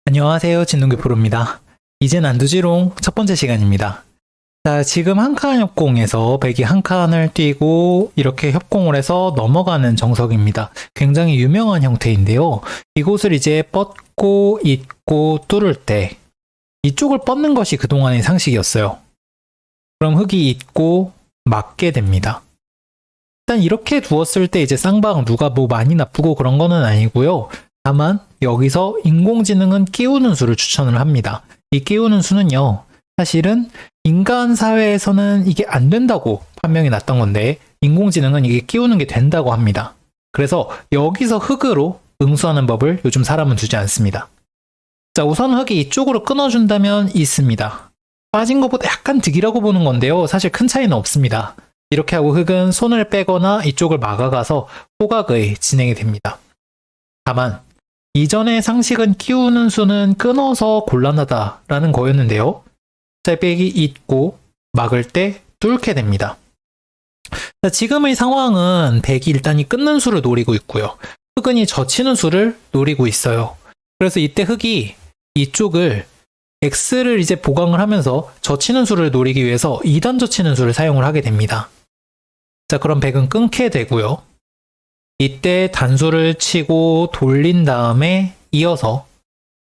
안녕하세요. 진동규 프로입니다. 이젠 안 두지롱 첫 번째 시간입니다. 자, 지금 한 칸 협공에서 백이 한 칸을 띄고 이렇게 협공을 해서 넘어가는 정석입니다. 굉장히 유명한 형태인데요. 이곳을 이제 뻗고 잇고 뚫을 때 이쪽을 뻗는 것이 그동안의 상식이었어요. 그럼 흙이 잇고 맞게 됩니다. 일단 이렇게 두었을 때 이제 쌍방 누가 뭐 많이 나쁘고 그런 거는 아니고요. 다만 여기서 인공지능은 끼우는 수를 추천을 합니다. 이 끼우는 수는요. 사실은 인간 사회에서는 이게 안 된다고 판명이 났던 건데 인공지능은 이게 끼우는 게 된다고 합니다. 그래서 여기서 흙으로 응수하는 법을 요즘 사람은 두지 않습니다. 자, 우선 흙이 이쪽으로 끊어준다면 있습니다. 빠진 것보다 약간 득이라고 보는 건데요. 사실 큰 차이는 없습니다. 이렇게 하고 흙은 손을 빼거나 이쪽을 막아가서 호각의 진행이 됩니다. 다만 이전의 상식은 끼우는 수는 끊어서 곤란하다라는 거였는데요. 백이 잇고 막을 때 뚫게 됩니다. 자, 지금의 상황은 백이 일단 이 끊는 수를 노리고 있고요. 흙은 이 젖히는 수를 노리고 있어요. 그래서 이때 흙이 이쪽을 X를 이제 보강을 하면서 젖히는 수를 노리기 위해서 2단 젖히는 수를 사용을 하게 됩니다. 자, 그럼 백은 끊게 되고요. 이때 단수를 치고 돌린 다음에 이어서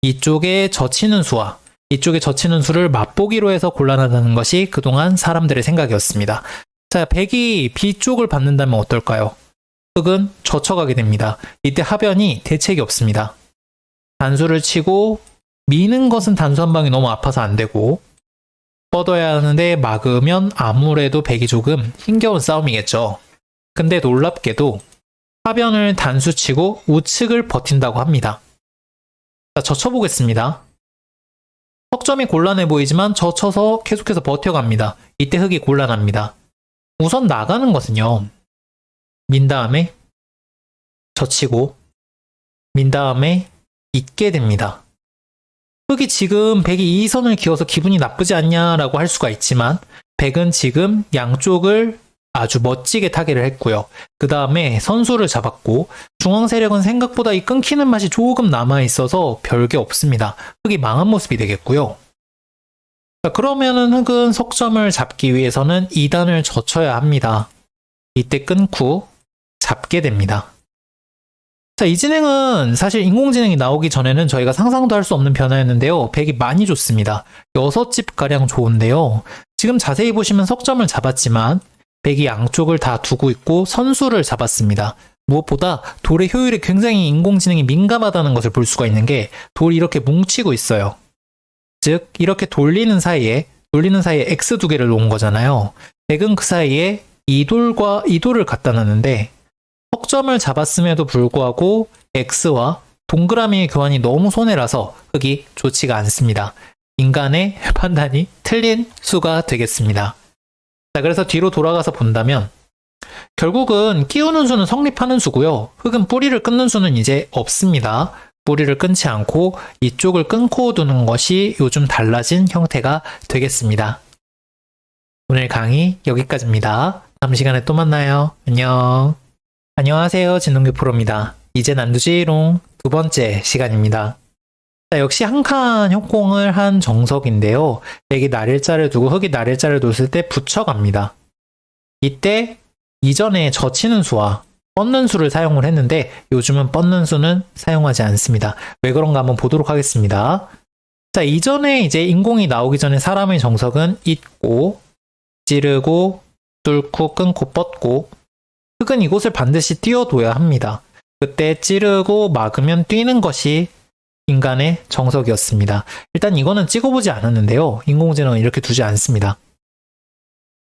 이쪽에 젖히는 수와 이쪽에 젖히는 수를 맛보기로 해서 곤란하다는 것이 그동안 사람들의 생각이었습니다. 자, 백이 B쪽을 받는다면 어떨까요? 흙은 젖혀가게 됩니다. 이때 하변이 대책이 없습니다. 단수를 치고 미는 것은 단수 한 방이 너무 아파서 안 되고 뻗어야 하는데 막으면 아무래도 백이 조금 힘겨운 싸움이겠죠. 근데 놀랍게도 하변을 단수치고 우측을 버틴다고 합니다. 자, 젖혀보겠습니다. 석점이 곤란해 보이지만 젖혀서 계속해서 버텨갑니다. 이때 흙이 곤란합니다. 우선 나가는 것은요. 민 다음에 젖히고 민 다음에 잇게 됩니다. 흙이 지금 백이 이 선을 기어서 기분이 나쁘지 않냐라고 할 수가 있지만 백은 지금 양쪽을 아주 멋지게 타개를 했고요. 그 다음에 선수를 잡았고 중앙 세력은 생각보다 이 끊기는 맛이 조금 남아있어서 별게 없습니다. 흙이 망한 모습이 되겠고요. 자, 그러면은 흙은 석점을 잡기 위해서는 2단을 젖혀야 합니다. 이때 끊고 잡게 됩니다. 자, 이 진행은 사실 인공지능이 나오기 전에는 저희가 상상도 할 수 없는 변화였는데요. 백이 많이 좋습니다. 6집가량 좋은데요. 지금 자세히 보시면 석점을 잡았지만 백이 양쪽을 다 두고 있고 선수를 잡았습니다. 무엇보다 돌의 효율이 굉장히 인공지능이 민감하다는 것을 볼 수가 있는 게 돌이 이렇게 뭉치고 있어요. 즉 이렇게 돌리는 사이에 X 두 개를 놓은 거잖아요. 백은 그 사이에 이 돌과 이 돌을 갖다 놨는데 석점을 잡았음에도 불구하고 X와 동그라미의 교환이 너무 손해라서 흙이 좋지가 않습니다. 인간의 판단이 틀린 수가 되겠습니다. 자, 그래서 뒤로 돌아가서 본다면 결국은 끼우는 수는 성립하는 수고요. 흙은 뿌리를 끊는 수는 이제 없습니다. 뿌리를 끊지 않고 이쪽을 끊고 두는 것이 요즘 달라진 형태가 되겠습니다. 오늘 강의 여기까지입니다. 다음 시간에 또 만나요. 안녕. 안녕하세요. 진동규 프로입니다. 이젠 안 두지롱 두 번째 시간입니다. 자, 역시 한 칸 협공을 한 정석인데요. 백이 날일자를 두고 흙이 날일자를 뒀을 때 붙여갑니다. 이때 이전에 젖히는 수와 뻗는 수를 사용을 했는데 요즘은 뻗는 수는 사용하지 않습니다. 왜 그런가 한번 보도록 하겠습니다. 자, 이전에 이제 인공이 나오기 전에 사람의 정석은 잇고 찌르고 뚫고 끊고 뻗고 흙은 이곳을 반드시 띄워둬야 합니다. 그때 찌르고 막으면 뛰는 것이 인간의 정석이었습니다. 일단 이거는 찍어보지 않았는데요. 인공지능은 이렇게 두지 않습니다.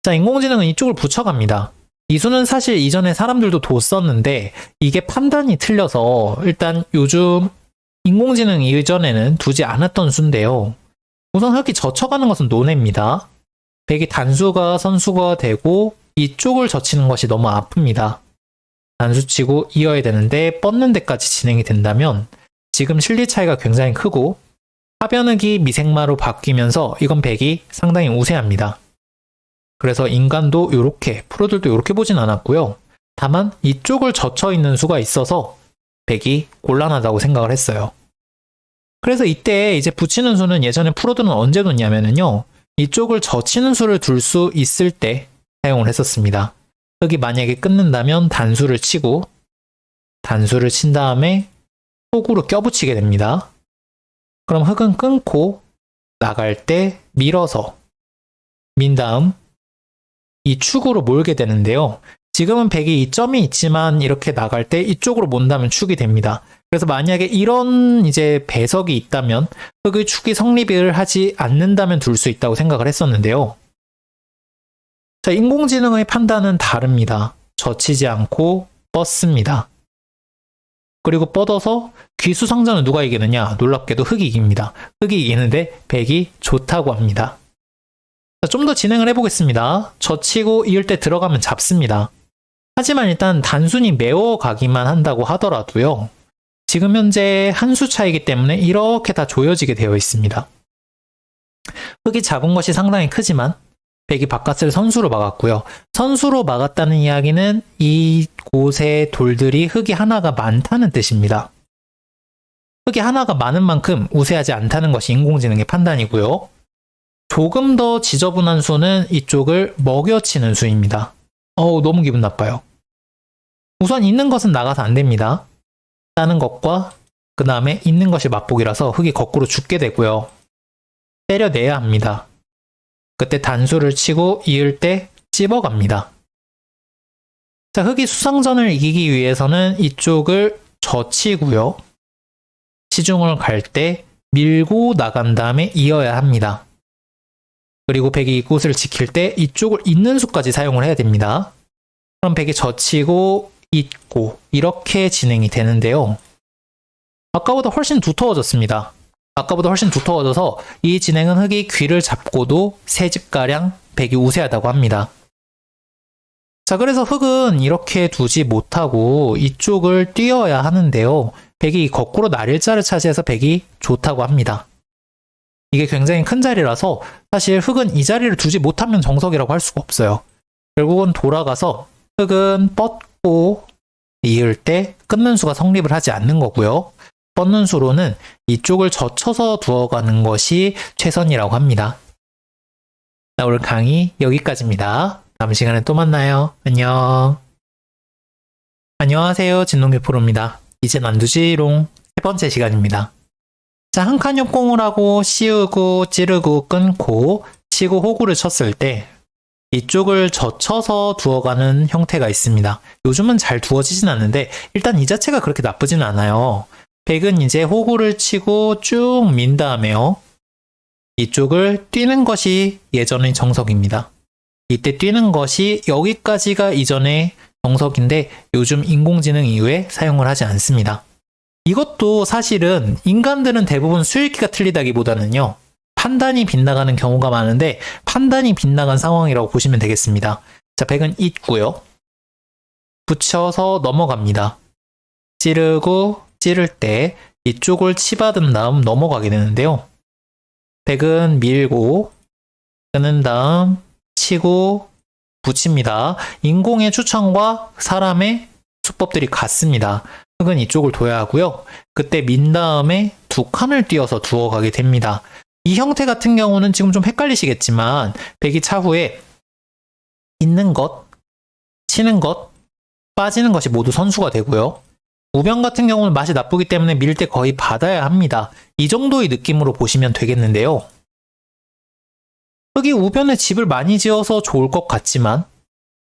자, 인공지능은 이쪽을 붙여갑니다. 이 수는 사실 이전에 사람들도 뒀었는데 이게 판단이 틀려서 일단 요즘 인공지능 이전에는 두지 않았던 수인데요. 우선 흙이 젖혀가는 것은 논외입니다. 백이 단수가 선수가 되고 이쪽을 젖히는 것이 너무 아픕니다. 단수치고 이어야 되는데 뻗는 데까지 진행이 된다면 지금 실리 차이가 굉장히 크고 하변흙이 미생마로 바뀌면서 이건 백이 상당히 우세합니다. 그래서 인간도 이렇게 프로들도 이렇게 보진 않았고요. 다만 이쪽을 젖혀 있는 수가 있어서 백이 곤란하다고 생각을 했어요. 그래서 이때 이제 붙이는 수는 예전에 프로들은 언제 뒀냐면요. 이쪽을 젖히는 수를 둘 수 있을 때 사용을 했었습니다. 흙이 만약에 끊는다면 단수를 치고 단수를 친 다음에 호구로 껴붙이게 됩니다. 그럼 흙은 끊고 나갈 때 밀어서 민 다음 이 축으로 몰게 되는데요. 지금은 백이 이 점이 있지만 이렇게 나갈 때 이쪽으로 몬다면 축이 됩니다. 그래서 만약에 이런 이제 배석이 있다면 흙의 축이 성립을 하지 않는다면 둘 수 있다고 생각을 했었는데요. 자, 인공지능의 판단은 다릅니다. 젖히지 않고 뻗습니다. 그리고 뻗어서 귀수성전은 누가 이기느냐? 놀랍게도 흙이 이깁니다. 흙이 이기는데 백이 좋다고 합니다. 좀 더 진행을 해보겠습니다. 젖히고 이을 때 들어가면 잡습니다. 하지만 일단 단순히 메워가기만 한다고 하더라도요. 지금 현재 한 수 차이기 때문에 이렇게 다 조여지게 되어 있습니다. 흙이 잡은 것이 상당히 크지만 백이 바깥을 선수로 막았고요. 선수로 막았다는 이야기는 이곳의 돌들이 흙이 하나가 많다는 뜻입니다. 흙이 하나가 많은 만큼 우세하지 않다는 것이 인공지능의 판단이고요. 조금 더 지저분한 수는 이쪽을 먹여치는 수입니다. 너무 기분 나빠요. 우선 있는 것은 나가서 안 됩니다. 따는 것과 그 다음에 있는 것이 맛보기라서 흙이 거꾸로 죽게 되고요. 때려내야 합니다. 그때 단수를 치고 이을 때 찝어갑니다. 자, 흙이 수상전을 이기기 위해서는 이쪽을 젖히고요. 시중을 갈 때 밀고 나간 다음에 이어야 합니다. 그리고 백이 이곳을 지킬 때 이쪽을 잇는 수까지 사용을 해야 됩니다. 그럼 백이 젖히고 잇고 이렇게 진행이 되는데요. 아까보다 훨씬 두터워졌습니다. 아까보다 훨씬 두터워져서 이 진행은 흙이 귀를 잡고도 3집가량 백이 우세하다고 합니다. 자, 그래서 흙은 이렇게 두지 못하고 이쪽을 뛰어야 하는데요. 백이 거꾸로 날일자를 차지해서 백이 좋다고 합니다. 이게 굉장히 큰 자리라서 사실 흙은 이 자리를 두지 못하면 정석이라고 할 수가 없어요. 결국은 돌아가서 흙은 뻗고 이을 때 끊는 수가 성립을 하지 않는 거고요. 뻗는 수로는 이쪽을 젖혀서 두어가는 것이 최선이라고 합니다. 자, 오늘 강의 여기까지입니다. 다음 시간에 또 만나요. 안녕. 안녕하세요. 진동규 프로입니다. 이젠 안 두지롱 3번째 시간입니다. 자, 한 칸 협공을 하고 씌우고 찌르고 끊고 치고 호구를 쳤을 때 이쪽을 젖혀서 두어가는 형태가 있습니다. 요즘은 잘 두어지진 않는데 일단 이 자체가 그렇게 나쁘진 않아요. 백은 이제 호구를 치고 쭉 민 다음에요. 이쪽을 뛰는 것이 예전의 정석입니다. 이때 뛰는 것이 여기까지가 이전의 정석인데 요즘 인공지능 이후에 사용을 하지 않습니다. 이것도 사실은 인간들은 대부분 수읽기가 틀리다기보다는요. 판단이 빗나가는 경우가 많은데 판단이 빗나간 상황이라고 보시면 되겠습니다. 자, 백은 잇고요. 붙여서 넘어갑니다. 찌르고 찌를 때 이쪽을 치받은 다음 넘어가게 되는데요. 백은 밀고 끄는 다음 치고 붙입니다. 인공의 추천과 사람의 수법들이 같습니다. 흙은 이쪽을 둬야 하고요. 그때 민 다음에 두 칸을 띄어서 두어가게 됩니다. 이 형태 같은 경우는 지금 좀 헷갈리시겠지만 백이 차후에 있는 것, 치는 것, 빠지는 것이 모두 선수가 되고요. 우변 같은 경우는 맛이 나쁘기 때문에 밀 때 거의 받아야 합니다. 이 정도의 느낌으로 보시면 되겠는데요. 흙이 우변에 집을 많이 지어서 좋을 것 같지만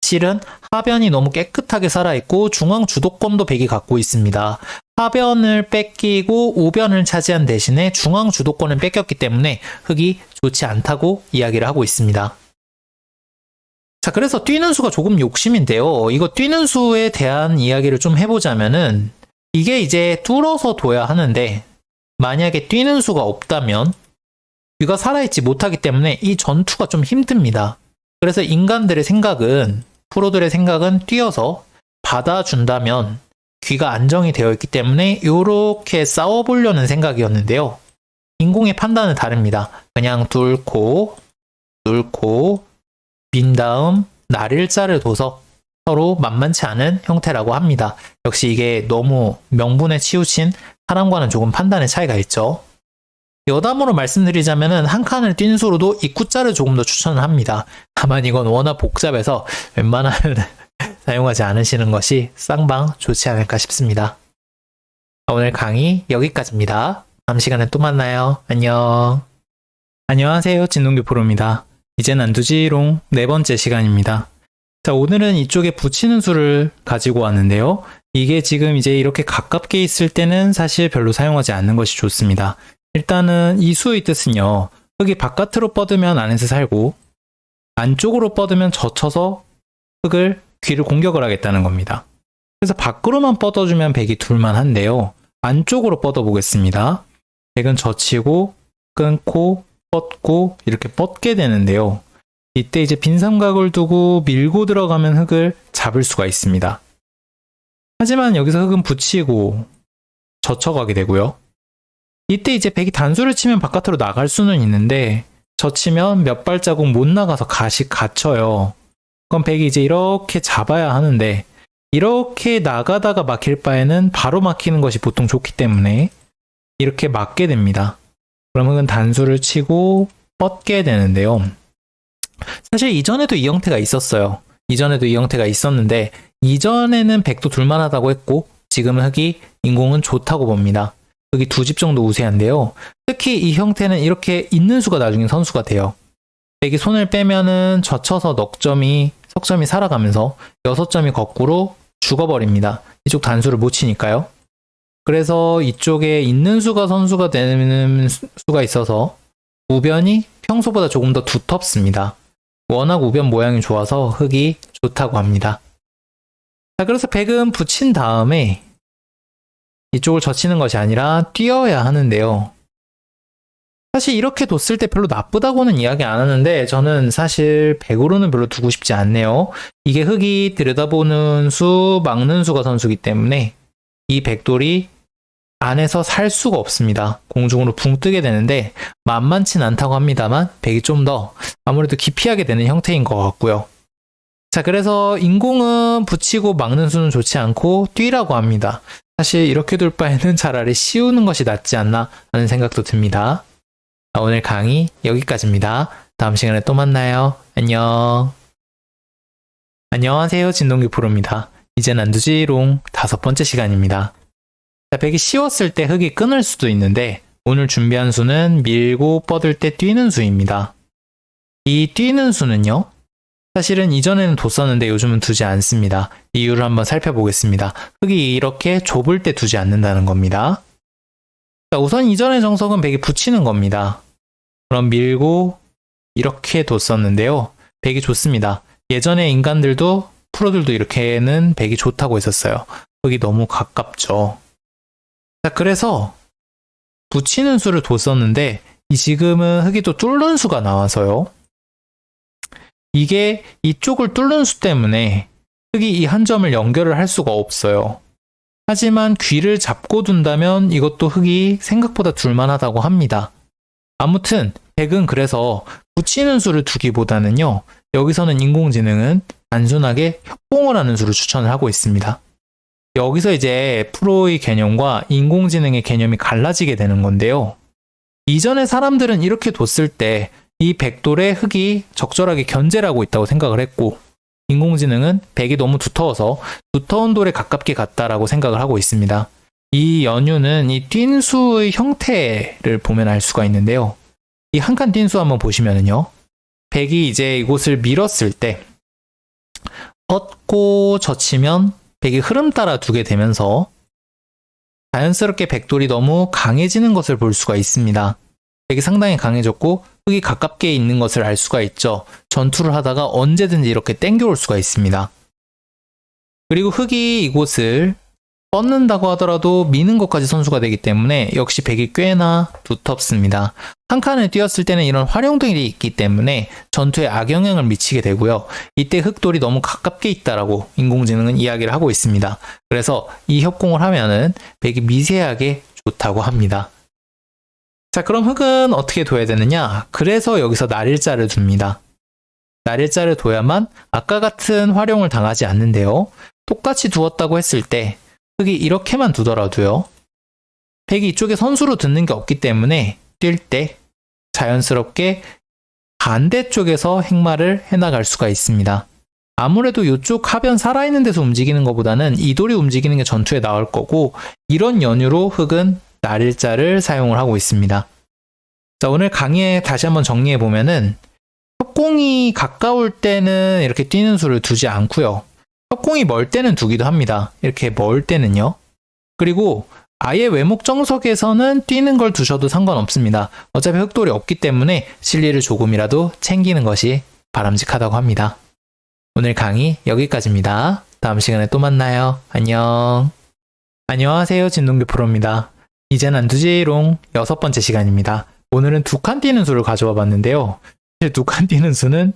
실은 하변이 너무 깨끗하게 살아있고 중앙 주도권도 백이 갖고 있습니다. 하변을 뺏기고 우변을 차지한 대신에 중앙 주도권을 뺏겼기 때문에 흙이 좋지 않다고 이야기를 하고 있습니다. 자, 그래서 뛰는 수가 조금 욕심인데요. 이거 뛰는 수에 대한 이야기를 좀 해보자면은 이게 이제 뚫어서 둬야 하는데 만약에 뛰는 수가 없다면 귀가 살아있지 못하기 때문에 이 전투가 좀 힘듭니다. 그래서 인간들의 생각은, 프로들의 생각은 뛰어서 받아준다면 귀가 안정이 되어 있기 때문에 이렇게 싸워보려는 생각이었는데요. 인공의 판단은 다릅니다. 그냥 뚫고 민 다음 날일자를 둬서 서로 만만치 않은 형태라고 합니다. 역시 이게 너무 명분에 치우친 사람과는 조금 판단의 차이가 있죠. 여담으로 말씀드리자면은 한 칸을 뛴 수로도 입구자를 조금 더 추천을 합니다. 다만 이건 워낙 복잡해서 웬만하면 사용하지 않으시는 것이 쌍방 좋지 않을까 싶습니다. 오늘 강의 여기까지입니다. 다음 시간에 또 만나요. 안녕. 안녕하세요. 진동규 프로입니다. 이젠 안 두지롱 4번째 시간입니다. 자, 오늘은 이쪽에 붙이는 수를 가지고 왔는데요. 이게 지금 이제 이렇게 가깝게 있을 때는 사실 별로 사용하지 않는 것이 좋습니다. 일단은 이 수의 뜻은요. 흙이 바깥으로 뻗으면 안에서 살고 안쪽으로 뻗으면 젖혀서 흙을 귀를 공격을 하겠다는 겁니다. 그래서 밖으로만 뻗어주면 백이 둘만 한데요. 안쪽으로 뻗어 보겠습니다. 백은 젖히고 끊고 뻗고 이렇게 뻗게 되는데요. 이때 이제 빈 삼각을 두고 밀고 들어가면 흙을 잡을 수가 있습니다. 하지만 여기서 흙은 붙이고 젖혀가게 되고요. 이때 이제 백이 단수를 치면 바깥으로 나갈 수는 있는데 젖히면 몇 발자국 못 나가서 갓이 갇혀요. 그럼 백이 이제 이렇게 잡아야 하는데 이렇게 나가다가 막힐 바에는 바로 막히는 것이 보통 좋기 때문에 이렇게 막게 됩니다. 그럼 흙은 단수를 치고 뻗게 되는데요. 사실 이전에도 이 형태가 있었어요. 이전에도 이 형태가 있었는데 이전에는 백도 둘만하다고 했고 지금은 흙이 인공은 좋다고 봅니다. 흙이 2집 정도 우세한데요. 특히 이 형태는 이렇게 있는 수가 나중에 선수가 돼요. 백이 손을 빼면은 젖혀서 넉점이 석점이 살아가면서 6점이 거꾸로 죽어버립니다. 이쪽 단수를 못 치니까요. 그래서 이쪽에 있는 수가 선수가 되는 수가 있어서 우변이 평소보다 조금 더 두텁습니다. 워낙 우변 모양이 좋아서 흙이 좋다고 합니다. 자, 그래서 백은 붙인 다음에 이쪽을 젖히는 것이 아니라 뛰어야 하는데요. 사실 이렇게 뒀을 때 별로 나쁘다고는 이야기 안 하는데 저는 사실 백으로는 별로 두고 싶지 않네요. 이게 흙이 들여다보는 수, 막는 수가 선수기 때문에 이 백돌이 안에서 살 수가 없습니다. 공중으로 붕 뜨게 되는데 만만치 않다고 합니다만 백이 좀 더 아무래도 기피하게 되는 형태인 것 같고요. 자, 그래서 인공은 붙이고 막는 수는 좋지 않고 뛰라고 합니다. 사실 이렇게 둘 바에는 차라리 씌우는 것이 낫지 않나 하는 생각도 듭니다. 자, 오늘 강의 여기까지입니다. 다음 시간에 또 만나요. 안녕. 안녕하세요. 진동규 프로입니다. 이젠 안 두지롱 5번째 시간입니다. 자, 백이 씌웠을 때 흙이 끊을 수도 있는데 오늘 준비한 수는 밀고 뻗을 때 뛰는 수입니다. 이 뛰는 수는요. 사실은 이전에는 뒀었는데 요즘은 두지 않습니다. 이유를 한번 살펴보겠습니다. 흙이 이렇게 좁을 때 두지 않는다는 겁니다. 자, 우선 이전의 정석은 백이 붙이는 겁니다. 그럼 밀고 이렇게 뒀었는데요. 백이 좋습니다. 예전에 인간들도 프로들도 이렇게는 백이 좋다고 했었어요. 흙이 너무 가깝죠. 자, 그래서 붙이는 수를 뒀었는데 지금은 흙이 또 뚫는 수가 나와서요. 이게 이쪽을 뚫는 수 때문에 흙이 이 한 점을 연결을 할 수가 없어요. 하지만 귀를 잡고 둔다면 이것도 흙이 생각보다 둘만하다고 합니다. 아무튼 백은 그래서 붙이는 수를 두기보다는요. 여기서는 인공지능은 단순하게 협공을 하는 수를 추천을 하고 있습니다. 여기서 이제 프로의 개념과 인공지능의 개념이 갈라지게 되는 건데요. 이전에 사람들은 이렇게 뒀을 때 이 백돌에 흙이 적절하게 견제를 하고 있다고 생각을 했고 인공지능은 백이 너무 두터워서 두터운 돌에 가깝게 갔다라고 생각을 하고 있습니다. 이 연유는 이 뛴수의 형태를 보면 알 수가 있는데요. 이 한 칸 뛴수 한번 보시면은요. 백이 이제 이곳을 밀었을 때 뻗고 젖히면 백이 흐름 따라 두게 되면서 자연스럽게 백돌이 너무 강해지는 것을 볼 수가 있습니다. 백이 상당히 강해졌고 흙이 가깝게 있는 것을 알 수가 있죠. 전투를 하다가 언제든지 이렇게 땡겨올 수가 있습니다. 그리고 흙이 이곳을 뻗는다고 하더라도 미는 것까지 선수가 되기 때문에 역시 백이 꽤나 두텁습니다. 한 칸을 띄었을 때는 이런 활용들이 있기 때문에 전투에 악영향을 미치게 되고요. 이때 흙돌이 너무 가깝게 있다라고 인공지능은 이야기를 하고 있습니다. 그래서 이 협공을 하면은 백이 미세하게 좋다고 합니다. 자, 그럼 흙은 어떻게 둬야 되느냐? 그래서 여기서 날일자를 둡니다. 날일자를 둬야만 아까 같은 활용을 당하지 않는데요. 똑같이 두었다고 했을 때 흙이 이렇게만 두더라도요. 백이 이쪽에 선수로 듣는 게 없기 때문에 뛸 때 자연스럽게 반대쪽에서 행마를 해나갈 수가 있습니다. 아무래도 이쪽 하변 살아있는 데서 움직이는 것보다는 이 돌이 움직이는 게 전투에 나을 거고, 이런 연유로 흙은 날일자를 사용을 하고 있습니다. 자, 오늘 강의에 다시 한번 정리해 보면은 협공이 가까울 때는 이렇게 뛰는 수를 두지 않고요. 협공이 멀 때는 두기도 합니다. 이렇게 멀 때는요. 그리고 아예 외목 정석에서는 뛰는 걸 두셔도 상관없습니다. 어차피 흑돌이 없기 때문에 실리를 조금이라도 챙기는 것이 바람직하다고 합니다. 오늘 강의 여기까지입니다. 다음 시간에 또 만나요. 안녕. 안녕하세요. 진동규 프로입니다. 이젠 안 두지롱 6번째 시간입니다. 오늘은 2칸 뛰는 수를 가져와 봤는데요. 사실 2칸 뛰는 수는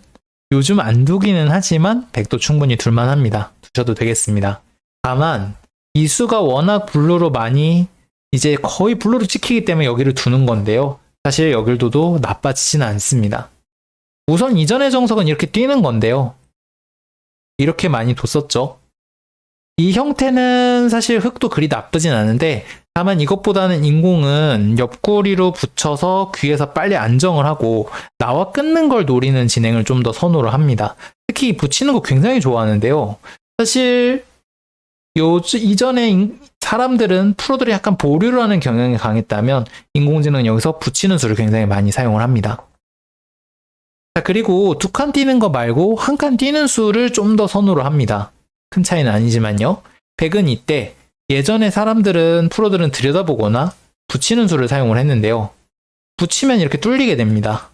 요즘 안 두기는 하지만 100도 충분히 둘만 합니다. 두셔도 되겠습니다. 다만 이 수가 워낙 블루로 많이 이제 거의 블루로 찍히기 때문에 여기를 두는 건데요. 사실 여길 둬도 나빠지지는 않습니다. 우선 이전의 정석은 이렇게 뛰는 건데요. 이렇게 많이 뒀었죠. 이 형태는 사실 흙도 그리 나쁘진 않은데, 다만 이것보다는 인공은 옆구리로 붙여서 귀에서 빨리 안정을 하고 나와 끊는 걸 노리는 진행을 좀 더 선호를 합니다. 특히 붙이는 거 굉장히 좋아하는데요. 사실 이전에 사람들은 프로들이 약간 보류를 하는 경향이 강했다면 인공지능은 여기서 붙이는 수를 굉장히 많이 사용을 합니다. 자, 그리고 2칸 뛰는 거 말고 1칸 뛰는 수를 좀 더 선호를 합니다. 큰 차이는 아니지만요. 100은 이때 예전에 프로들은 들여다보거나 붙이는 수를 사용을 했는데요. 붙이면 이렇게 뚫리게 됩니다.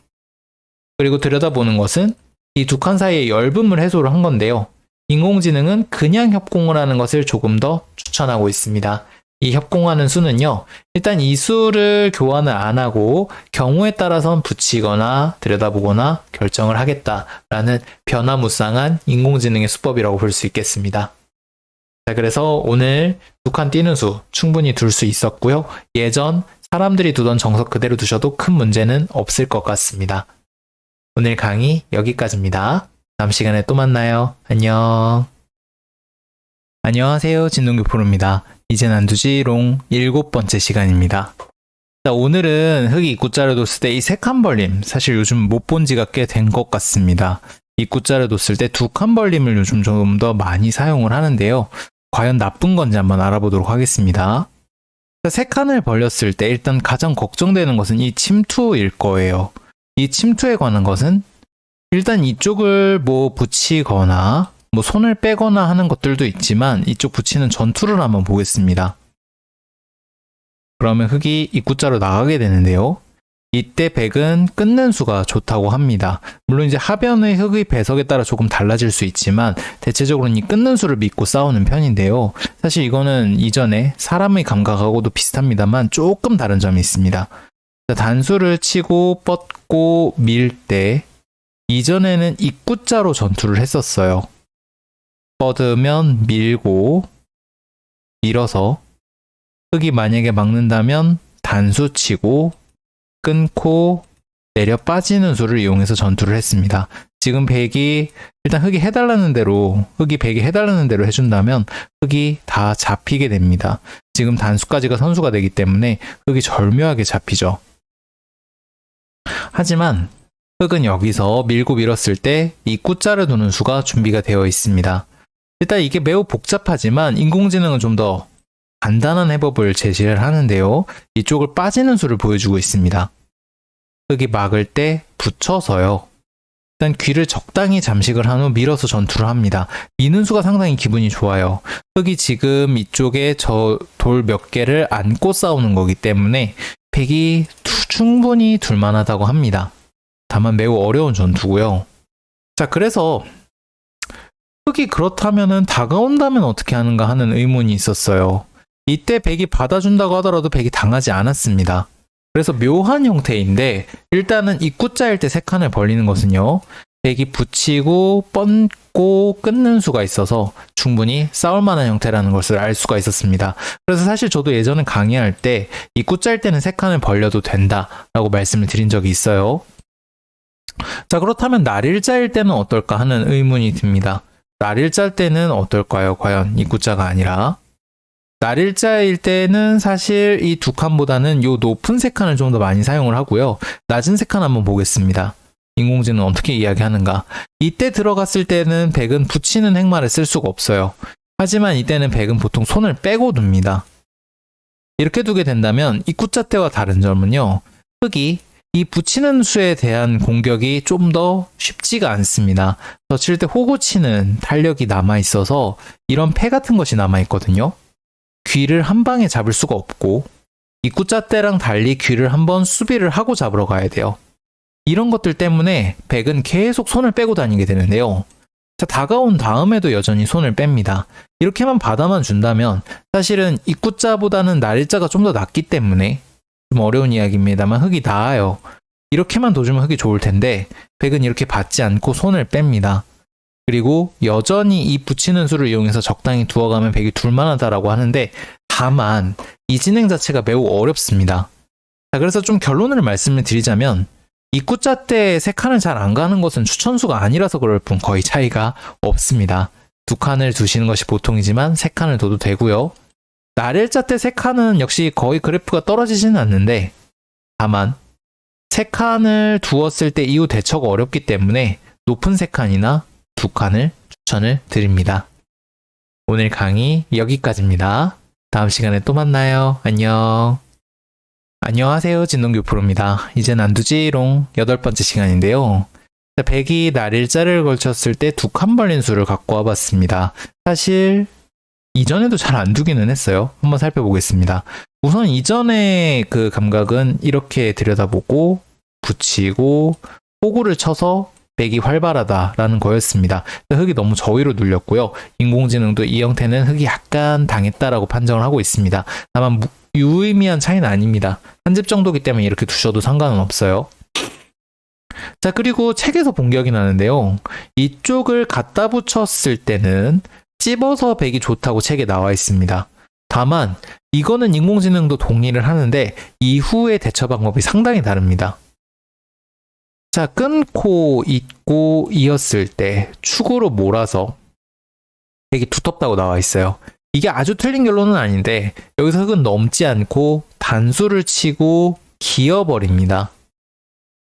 그리고 들여다보는 것은 이 2칸 사이의 엷음을 해소를 한 건데요. 인공지능은 그냥 협공을 하는 것을 조금 더 추천하고 있습니다. 이 협공하는 수는요, 일단 이 수를 교환을 안 하고 경우에 따라선 붙이거나 들여다보거나 결정을 하겠다라는 변화무쌍한 인공지능의 수법이라고 볼 수 있겠습니다. 자, 그래서 오늘 2칸 뛰는 수 충분히 둘 수 있었고요. 예전 사람들이 두던 정석 그대로 두셔도 큰 문제는 없을 것 같습니다. 오늘 강의 여기까지입니다. 다음 시간에 또 만나요. 안녕. 안녕하세요. 진동규 프로입니다. 이젠 안 두지롱 7번째 시간입니다. 자, 오늘은 흙이 입구자를 뒀을 때 이 3칸 벌림, 사실 요즘 못 본 지가 꽤 된 것 같습니다. 입구자를 뒀을 때 2칸 벌림을 요즘 좀 더 많이 사용을 하는데요. 과연 나쁜 건지 한번 알아보도록 하겠습니다. 자, 3칸을 벌렸을 때 일단 가장 걱정되는 것은 이 침투일 거예요. 이 침투에 관한 것은 일단 이쪽을 붙이거나 손을 빼거나 하는 것들도 있지만 이쪽 붙이는 전투를 한번 보겠습니다. 그러면 흙이 입구자로 나가게 되는데요. 이때 100은 끊는 수가 좋다고 합니다. 물론 이제 하변의 흙의 배석에 따라 조금 달라질 수 있지만 대체적으로는 이 끊는 수를 믿고 싸우는 편인데요. 사실 이거는 이전에 사람의 감각하고도 비슷합니다만 조금 다른 점이 있습니다. 단수를 치고 뻗고 밀 때 이전에는 입구자로 전투를 했었어요. 뻗으면 밀고 밀어서 흙이 만약에 막는다면 단수 치고 끊고 내려 빠지는 수를 이용해서 전투를 했습니다. 지금 100이 일단 흙이 해달라는 대로 100이 해달라는 대로 해준다면 흙이 다 잡히게 됩니다. 지금 단수까지가 선수가 되기 때문에 흙이 절묘하게 잡히죠. 하지만 흙은 여기서 밀고 밀었을 때 입구자를 두는 수가 준비가 되어 있습니다. 일단 이게 매우 복잡하지만 인공지능은 좀 더 간단한 해법을 제시를 하는데요. 이쪽을 빠지는 수를 보여주고 있습니다. 흙이 막을 때 붙여서요. 일단 귀를 적당히 잠식을 한 후 밀어서 전투를 합니다. 미는 수가 상당히 기분이 좋아요. 흙이 지금 이쪽에 저 돌 몇 개를 안고 싸우는 거기 때문에 100이 충분히 둘만하다고 합니다. 다만 매우 어려운 전투고요. 자, 그래서 흙이 그렇다면은 다가온다면 어떻게 하는가 하는 의문이 있었어요. 이때 100이 받아준다고 하더라도 100이 당하지 않았습니다. 그래서 묘한 형태인데 일단은 입구자일 때 3칸을 벌리는 것은요. 100이 붙이고 뻗고 끊는 수가 있어서 충분히 싸울 만한 형태라는 것을 알 수가 있었습니다. 그래서 사실 저도 예전에 강의할 때 입구자일 때는 3칸을 벌려도 된다라고 말씀을 드린 적이 있어요. 자, 그렇다면 날일자일 때는 어떨까 하는 의문이 듭니다. 날일자일 때는 어떨까요? 과연 입구자가 아니라 날일자일 때는 사실 이 두 칸보다는 요 높은 세 칸을 좀 더 많이 사용을 하고요. 낮은 세 칸 한번 보겠습니다. 인공지능 어떻게 이야기하는가. 이때 들어갔을 때는 백은 붙이는 행마를 쓸 수가 없어요. 하지만 이때는 백은 보통 손을 빼고 둡니다. 이렇게 두게 된다면 입구자 때와 다른 점은요. 흑이 이 붙이는 수에 대한 공격이 좀 더 쉽지가 않습니다. 젖힐 때 호구 치는 탄력이 남아있어서 이런 패 같은 것이 남아있거든요. 귀를 한 방에 잡을 수가 없고 입구자 때랑 달리 귀를 한번 수비를 하고 잡으러 가야 돼요. 이런 것들 때문에 백은 계속 손을 빼고 다니게 되는데요. 자, 다가온 다음에도 여전히 손을 뺍니다. 이렇게만 받아만 준다면 사실은 입구자보다는 날일자가 좀 더 낫기 때문에 좀 어려운 이야기입니다만 흑이 나아요. 이렇게만 둬주면 흑이 좋을 텐데 백은 이렇게 받지 않고 손을 뺍니다. 그리고 여전히 이 붙이는 수를 이용해서 적당히 두어가면 백이 둘만하다라고 하는데 다만 이 진행 자체가 매우 어렵습니다. 자, 그래서 좀 결론을 말씀을 드리자면 입구자 때 세 칸을 잘 안 가는 것은 추천수가 아니라서 그럴 뿐 거의 차이가 없습니다. 두 칸을 두시는 것이 보통이지만 세 칸을 둬도 되고요. 날일자 때 세 칸은 역시 거의 그래프가 떨어지지는 않는데 다만 세 칸을 두었을 때 이후 대처가 어렵기 때문에 높은 세 칸이나 두 칸을 추천을 드립니다. 오늘 강의 여기까지입니다. 다음 시간에 또 만나요. 안녕. 안녕하세요. 진동규 프로입니다. 이젠 안 두지롱 8번째 시간인데요. 백이 날일자를 걸쳤을 때 두 칸 벌린 수를 갖고 와봤습니다. 사실 이전에도 잘 안 두기는 했어요. 한번 살펴보겠습니다. 우선 이전의 그 감각은 이렇게 들여다보고 붙이고 호구를 쳐서 백이 활발하다라는 거였습니다. 흑이 너무 저위로 눌렸고요. 인공지능도 이 형태는 흑이 약간 당했다라고 판정을 하고 있습니다. 다만 유의미한 차이는 아닙니다. 한 집 정도기 때문에 이렇게 두셔도 상관은 없어요. 자, 그리고 책에서 본 기억이 나는데요. 이쪽을 갖다 붙였을 때는 찝어서 백이 좋다고 책에 나와 있습니다. 다만 이거는 인공지능도 동의를 하는데 이후의 대처 방법이 상당히 다릅니다. 자, 끊고 잇고 이었을 때 축으로 몰아서 백이 두텁다고 나와 있어요. 이게 아주 틀린 결론은 아닌데 여기서 흑은 넘지 않고 단수를 치고 기어버립니다.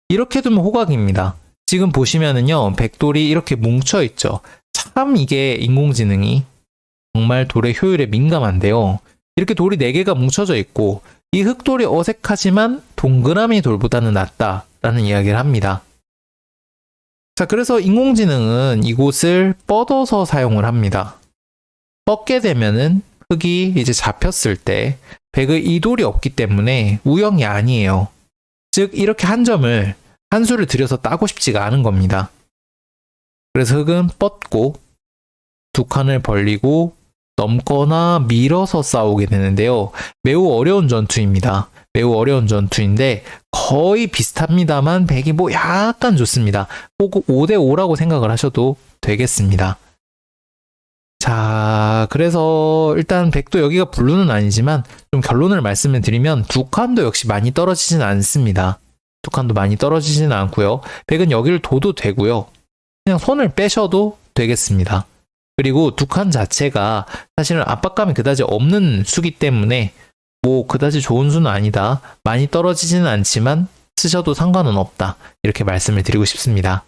이렇게 두면 호각입니다. 지금 보시면은요, 백돌이 이렇게 뭉쳐있죠. 참 이게 인공지능이 정말 돌의 효율에 민감한데요. 이렇게 돌이 4개가 뭉쳐져 있고 이 흑돌이 어색하지만 동그라미 돌보다는 낫다라는 이야기를 합니다. 자, 그래서 인공지능은 이곳을 뻗어서 사용을 합니다. 뻗게 되면은 흑이 이제 잡혔을 때 백의 이 돌이 없기 때문에 우영이 아니에요. 즉 이렇게 한 점을 한 수를 들여서 따고 싶지가 않은 겁니다. 그래서 흑은 뻗고 두 칸을 벌리고 넘거나 밀어서 싸우게 되는데요. 매우 어려운 전투입니다. 매우 어려운 전투인데 거의 비슷합니다만 백이 뭐 약간 좋습니다. 5대5라고 생각을 하셔도 되겠습니다. 자, 그래서 일단 백도 여기가 블루는 아니지만 좀 결론을 말씀을 드리면 두 칸도 역시 많이 떨어지진 않습니다. 두 칸도 많이 떨어지지는 않고요. 백은 여기를 둬도 되고요. 그냥 손을 빼셔도 되겠습니다. 그리고 두 칸 자체가 사실은 압박감이 그다지 없는 수기 때문에 뭐 그다지 좋은 수는 아니다. 많이 떨어지지는 않지만 쓰셔도 상관은 없다. 이렇게 말씀을 드리고 싶습니다.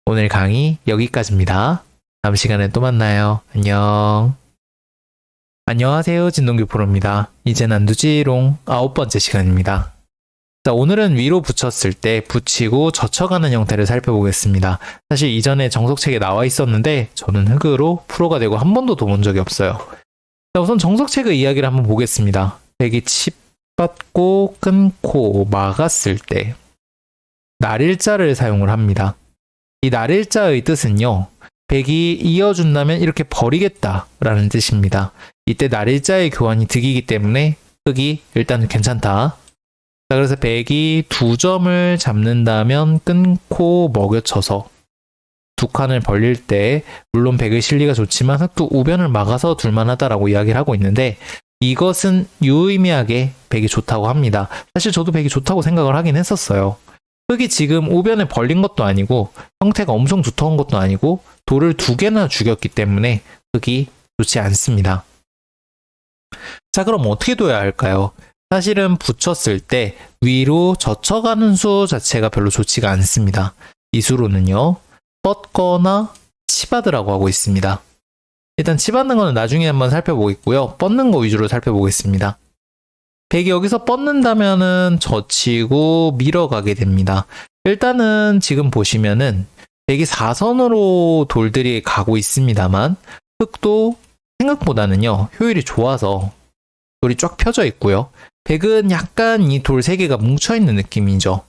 오늘 강의 여기까지입니다. 다음 시간에 또 만나요. 안녕. 안녕하세요. 진동규 프로입니다. 이젠 안 두지롱 9번째 시간입니다. 자, 오늘은 위로 붙였을 때 붙이고 젖혀가는 형태를 살펴보겠습니다. 사실 이전에 정석책에 나와 있었는데 저는 흑으로 프로가 되고 한 번도 둬본 적이 없어요. 자, 우선 정석책의 이야기를 한번 보겠습니다. 백이 칩받고 끊고 막았을 때 날일자를 사용을 합니다. 이 날일자의 뜻은요. 백이 이어준다면 이렇게 버리겠다라는 뜻입니다. 이때 날일자의 교환이 득이기 때문에 흑이 일단 괜찮다. 자, 그래서 백이 두 점을 잡는다면 끊고 먹여쳐서 두 칸을 벌릴 때 물론 백의 실리가 좋지만 흑도 우변을 막아서 둘만하다라고 이야기를 하고 있는데 이것은 유의미하게 백이 좋다고 합니다. 사실 저도 백이 좋다고 생각을 하긴 했었어요. 흑이 지금 우변에 벌린 것도 아니고 형태가 엄청 두터운 것도 아니고 돌을 2개나 죽였기 때문에 흑이 좋지 않습니다. 자, 그럼 어떻게 둬야 할까요? 사실은 붙였을 때 위로 젖혀가는 수 자체가 별로 좋지가 않습니다. 이 수로는요, 뻗거나 치받으라고 하고 있습니다. 일단 치받는 거는 나중에 한번 살펴보겠고요. 뻗는 거 위주로 살펴보겠습니다. 백이 여기서 뻗는다면은 젖히고 밀어가게 됩니다. 일단은 지금 보시면은 백이 4선으로 돌들이 가고 있습니다만 흑도 생각보다는요, 효율이 좋아서 돌이 쫙 펴져 있고요. 백은 약간 이 돌 3개가 뭉쳐있는 느낌이죠.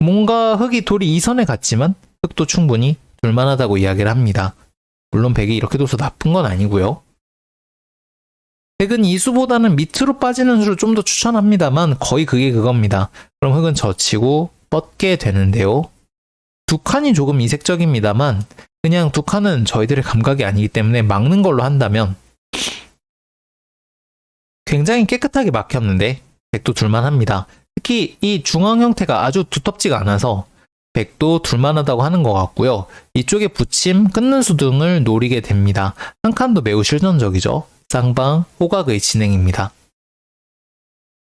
뭔가 흑이 돌이 2선에 갔지만 흑도 충분히 둘만하다고 이야기를 합니다. 물론 백이 이렇게 둬서 나쁜 건 아니고요. 백은 이 수보다는 밑으로 빠지는 수를 좀 더 추천합니다만 거의 그게 그겁니다. 그럼 흑은 젖히고 뻗게 되는데요. 두 칸이 조금 이색적입니다만 그냥 두 칸은 저희들의 감각이 아니기 때문에 막는 걸로 한다면 굉장히 깨끗하게 막혔는데 백도 둘만합니다. 특히 이 중앙 형태가 아주 두텁지가 않아서 백도 둘만하다고 하는 것 같고요. 이쪽에 붙임, 끊는 수 등을 노리게 됩니다. 한 칸도 매우 실전적이죠. 쌍방 호각의 진행입니다.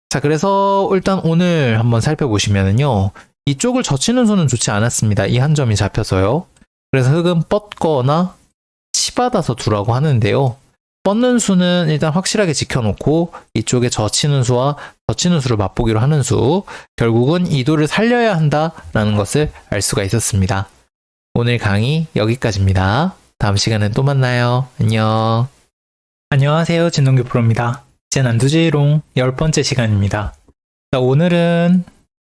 자, 그래서 일단 오늘 한번 살펴보시면은요. 이쪽을 젖히는 수는 좋지 않았습니다. 이 한 점이 잡혀서요. 그래서 흑은 뻗거나 치받아서 두라고 하는데요. 뻗는 수는 일단 확실하게 지켜놓고 이쪽에 젖히는 수와 젖히는 수를 맛보기로 하는 수, 결국은 이 돌을 살려야 한다라는 것을 알 수가 있었습니다. 오늘 강의 여기까지입니다. 다음 시간에 또 만나요. 안녕. 안녕하세요. 진동규 프로입니다. 이제 난두지롱 10번째 시간입니다. 자, 오늘은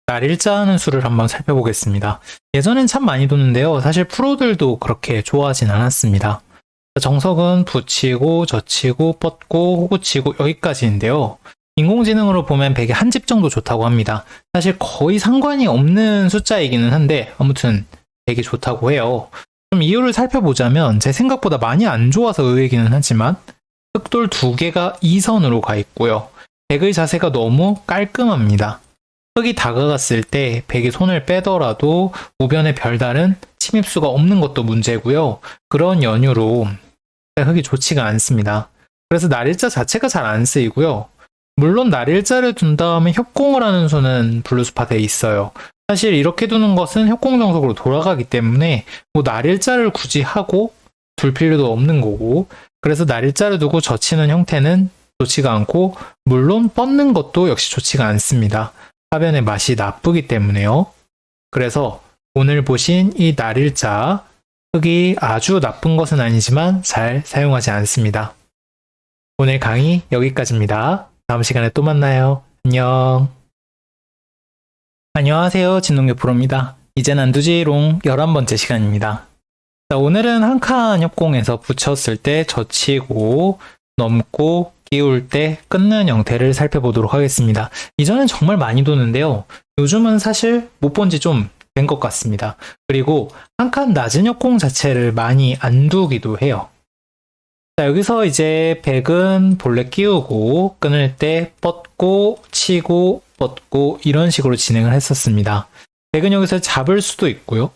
날일자 하는 수를 한번 살펴보겠습니다. 예전엔 참 많이 뒀는데요. 사실 프로들도 그렇게 좋아하진 않았습니다. 정석은 붙이고 젖히고 뻗고 호구치고 여기까지인데요. 인공지능으로 보면 100에 한 집 정도 좋다고 합니다. 사실 거의 상관이 없는 숫자이기는 한데 아무튼 100이 좋다고 해요. 좀 이유를 살펴보자면 제 생각보다 많이 안 좋아서 의외이기는 하지만 흑돌 2개가 2선으로 가 있고요. 100의 자세가 너무 깔끔합니다. 흑이 다가갔을 때 100이 손을 빼더라도 우변에 별다른 침입수가 없는 것도 문제고요. 그런 연유로 흑이 좋지가 않습니다. 그래서 날일자 자체가 잘 안 쓰이고요. 물론 날일자를 둔 다음에 협공을 하는 수는 블루스팟에 있어요. 사실 이렇게 두는 것은 협공 정석으로 돌아가기 때문에 뭐 날일자를 굳이 하고 둘 필요도 없는 거고, 그래서 날일자를 두고 젖히는 형태는 좋지가 않고 물론 뻗는 것도 역시 좋지가 않습니다. 화변의 맛이 나쁘기 때문에요. 그래서 오늘 보신 이 날일자, 흑이 아주 나쁜 것은 아니지만 잘 사용하지 않습니다. 오늘 강의 여기까지입니다. 다음 시간에 또 만나요. 안녕. 안녕하세요. 진동규 프로입니다. 이제 난두지롱 11번째 시간입니다. 자, 오늘은 한 칸 협공에서 붙였을 때 젖히고 넘고 끼울 때 끊는 형태를 살펴보도록 하겠습니다. 이전엔 정말 많이 도는데요. 요즘은 사실 못 본 지 좀 된 것 같습니다. 그리고 한 칸 낮은 협공 자체를 많이 안 두기도 해요. 자, 여기서 이제 백은 본래 끼우고 끊을 때 뻗고 치고 뻗고 이런 식으로 진행을 했었습니다. 백은 여기서 잡을 수도 있고요.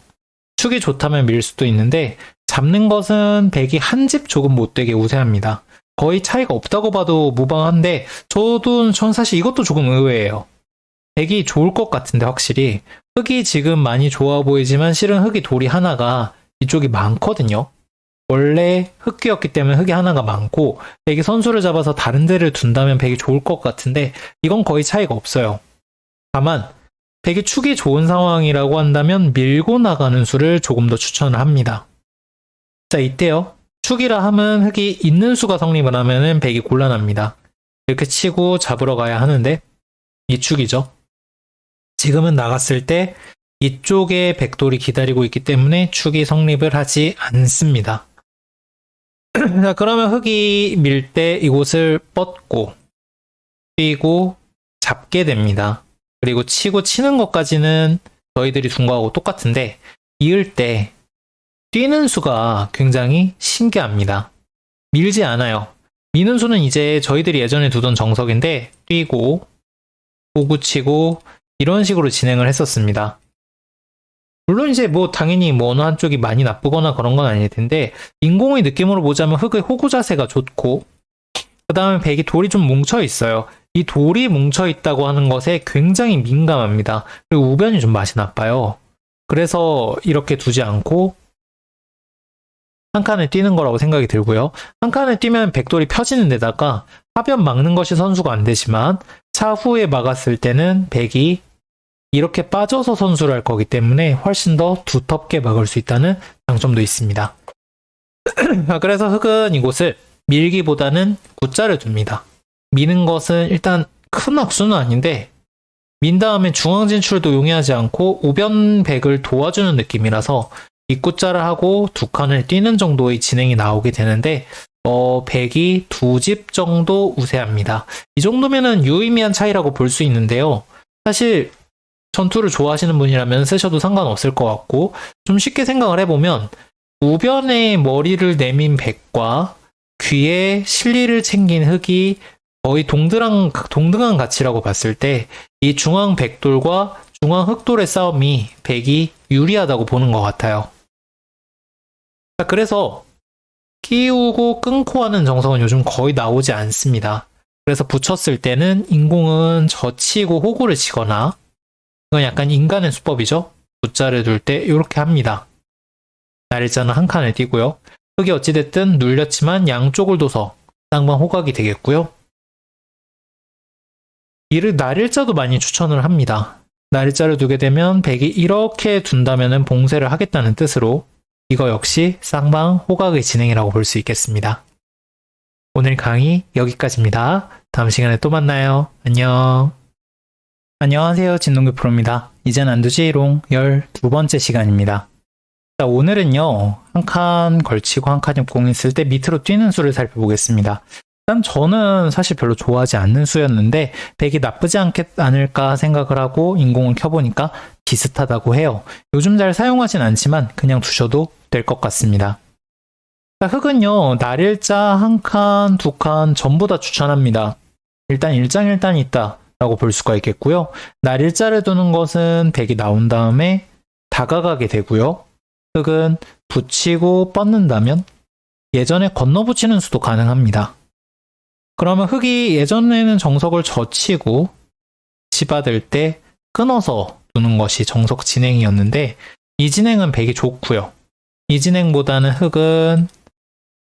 축이 좋다면 밀 수도 있는데 잡는 것은 백이 한 집 조금 못되게 우세합니다. 거의 차이가 없다고 봐도 무방한데 전 사실 이것도 조금 의외예요. 백이 좋을 것 같은데 확실히 흑이 지금 많이 좋아 보이지만 실은 흑이 돌이 하나가 이쪽이 많거든요. 원래 흑기였기 때문에 흑이 하나가 많고 백이 선수를 잡아서 다른 데를 둔다면 백이 좋을 것 같은데 이건 거의 차이가 없어요. 다만 백이 축이 좋은 상황이라고 한다면 밀고 나가는 수를 조금 더 추천을 합니다. 자, 이때요. 축이라 하면 흑이 있는 수가 성립을 하면은 백이 곤란합니다. 이렇게 치고 잡으러 가야 하는데 이 축이죠. 지금은 나갔을 때 이쪽에 백돌이 기다리고 있기 때문에 축이 성립을 하지 않습니다. 자, 그러면 흑이 밀 때 이곳을 뻗고 뛰고 잡게 됩니다. 그리고 치고 치는 것까지는 저희들이 둔 거하고 똑같은데 이을 때 뛰는 수가 굉장히 신기합니다. 밀지 않아요. 미는 수는 이제 저희들이 예전에 두던 정석인데 뛰고 호구치고 이런 식으로 진행을 했었습니다. 물론 이제 뭐 당연히 뭐 어느 한쪽이 많이 나쁘거나 그런 건 아닐 텐데 인공의 느낌으로 보자면 흑의 호구 자세가 좋고 그 다음에 백이 돌이 좀 뭉쳐 있어요. 이 돌이 뭉쳐 있다고 하는 것에 굉장히 민감합니다. 그리고 우변이 좀 맛이 나빠요. 그래서 이렇게 두지 않고 한 칸을 뛰는 거라고 생각이 들고요. 한 칸을 뛰면 백돌이 펴지는 데다가 하변 막는 것이 선수가 안 되지만 차후에 막았을 때는 백이 이렇게 빠져서 선수를 할 거기 때문에 훨씬 더 두텁게 막을 수 있다는 장점도 있습니다. 그래서 흑은 이곳을 밀기보다는 구자를 둡니다. 미는 것은 일단 큰 악수는 아닌데 민 다음에 중앙 진출도 용이하지 않고 우변 백을 도와주는 느낌이라서 입구자를 하고 두 칸을 뛰는 정도의 진행이 나오게 되는데 백이 두 집 정도 우세합니다. 이 정도면은 유의미한 차이라고 볼 수 있는데요. 사실 전투를 좋아하시는 분이라면 쓰셔도 상관없을 것 같고 좀 쉽게 생각을 해보면 우변에 머리를 내민 백과 귀에 실리를 챙긴 흑이 거의 동등한 가치라고 봤을 때 이 중앙 백돌과 중앙 흑돌의 싸움이 백이 유리하다고 보는 것 같아요. 그래서 끼우고 끊고 하는 정석은 요즘 거의 나오지 않습니다. 그래서 붙였을 때는 인공은 젖히고 호구를 치거나 이건 약간 인간의 수법이죠. 구자를 둘 때 이렇게 합니다. 날일자는 한 칸을 띄고요. 흑이 어찌됐든 눌렸지만 양쪽을 둬서 쌍방 호각이 되겠고요. 이를 날일자도 많이 추천을 합니다. 날일자를 두게 되면 백이 이렇게 둔다면 봉쇄를 하겠다는 뜻으로 이거 역시 쌍방 호각의 진행이라고 볼 수 있겠습니다. 오늘 강의 여기까지입니다. 다음 시간에 또 만나요. 안녕. 안녕하세요. 진동규 프로입니다. 이젠 안 두지롱 12번째 시간입니다. 자, 오늘은요. 한 칸 걸치고 한 칸 옆공 있을 때 밑으로 뛰는 수를 살펴보겠습니다. 일단 저는 사실 별로 좋아하지 않는 수였는데 백이 나쁘지 않을까 생각을 하고 인공을 켜보니까 비슷하다고 해요. 요즘 잘 사용하진 않지만 그냥 두셔도 될 것 같습니다. 자, 흑은요. 날일자 한 칸, 두 칸 전부 다 추천합니다. 일단 일장일단이 있다 라고 볼 수가 있겠고요. 날일자를 두는 것은 백이 나온 다음에 다가가게 되고요. 흑은 붙이고 뻗는다면 예전에 건너붙이는 수도 가능합니다. 그러면 흑이 예전에는 정석을 젖히고 집어들 때 끊어서 두는 것이 정석 진행이었는데 이 진행은 백이 좋고요. 이 진행보다는 흑은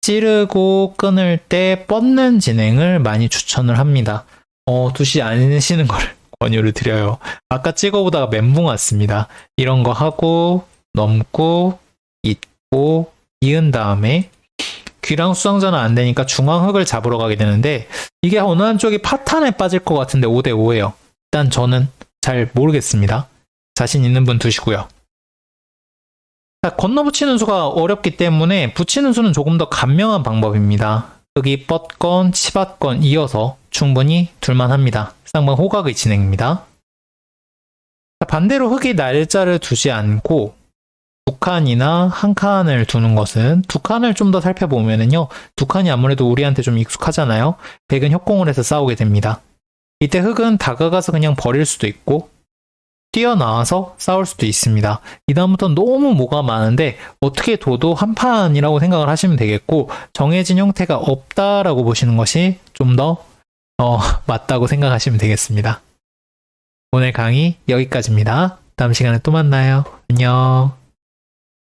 찌르고 끊을 때 뻗는 진행을 많이 추천을 합니다. 두시 않으시는 걸 권유를 드려요. 아까 찍어보다가 멘붕 왔습니다. 이런 거 하고 넘고 잇고 이은 다음에 귀랑 수상전은 안 되니까 중앙 흑을 잡으러 가게 되는데 이게 어느 한쪽이 파탄에 빠질 것 같은데 5대5예요. 일단 저는 잘 모르겠습니다. 자신 있는 분 두시고요. 자, 건너붙이는 수가 어렵기 때문에 붙이는 수는 조금 더 간명한 방법입니다. 흑이 뻗건 치받건 이어서 충분히 둘만합니다. 쌍방 호각의 진행입니다. 자, 반대로 흑이 날짜를 두지 않고 두 칸이나 한 칸을 두는 것은 두 칸을 좀 더 살펴보면은요. 두 칸이 아무래도 우리한테 좀 익숙하잖아요. 백은 협공을 해서 싸우게 됩니다. 이때 흑은 다가가서 그냥 버릴 수도 있고 뛰어나와서 싸울 수도 있습니다. 이 다음부터 너무 뭐가 많은데 어떻게 둬도 한 판이라고 생각을 하시면 되겠고 정해진 형태가 없다라고 보시는 것이 좀 더 맞다고 생각하시면 되겠습니다. 오늘 강의 여기까지입니다. 다음 시간에 또 만나요. 안녕.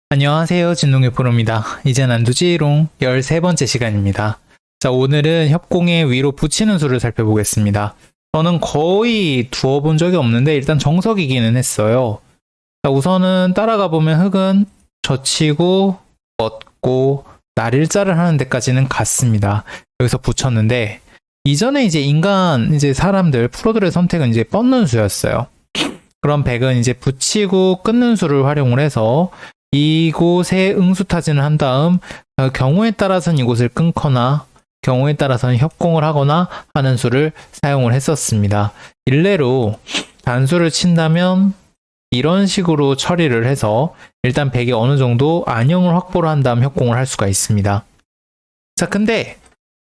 안녕하세요. 진동규 프로입니다. 이젠 안 두지롱 13번째 시간입니다. 자, 오늘은 협공의 위로 붙이는 수를 살펴보겠습니다. 저는 거의 두어본 적이 없는데 일단 정석이기는 했어요. 자, 우선은 따라가 보면 흑은 젖히고 뻗고 날일자를 하는 데까지는 갔습니다. 여기서 붙였는데 이전에 이제 사람들 프로들의 선택은 이제 뻗는 수였어요. 그럼 백은 이제 붙이고 끊는 수를 활용을 해서 이곳에 응수타진을 한 다음 경우에 따라서는 이곳을 끊거나 경우에 따라서는 협공을 하거나 하는 수를 사용을 했었습니다. 일례로 단수를 친다면 이런 식으로 처리를 해서 일단 백이 어느 정도 안형을 확보를 한 다음 협공을 할 수가 있습니다. 자, 근데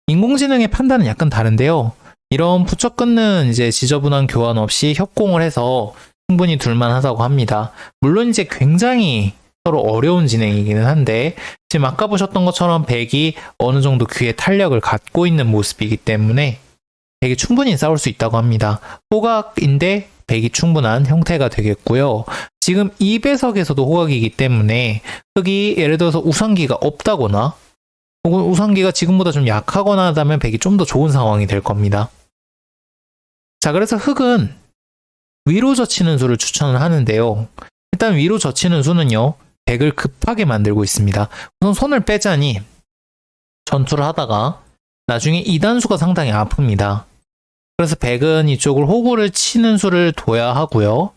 인공지능의 판단은 약간 다른데요. 이런 붙여 끊는 이제 지저분한 교환 없이 협공을 해서 충분히 둘만하다고 합니다. 물론 이제 굉장히 서로 어려운 진행이기는 한데 지금 아까 보셨던 것처럼 백이 어느 정도 귀에 탄력을 갖고 있는 모습이기 때문에 백이 충분히 싸울 수 있다고 합니다. 호각인데 백이 충분한 형태가 되겠고요. 지금 이 배석에서도 호각이기 때문에 흑이 예를 들어서 우상기가 없다거나 혹은 우상기가 지금보다 좀 약하거나 하다면 백이 좀 더 좋은 상황이 될 겁니다. 자, 그래서 흑은 위로 젖히는 수를 추천을 하는데요. 일단 위로 젖히는 수는요, 백을 급하게 만들고 있습니다. 우선 손을 빼자니 전투를 하다가 나중에 2단수가 상당히 아픕니다. 그래서 백은 이쪽을 호구를 치는 수를 둬야 하고요.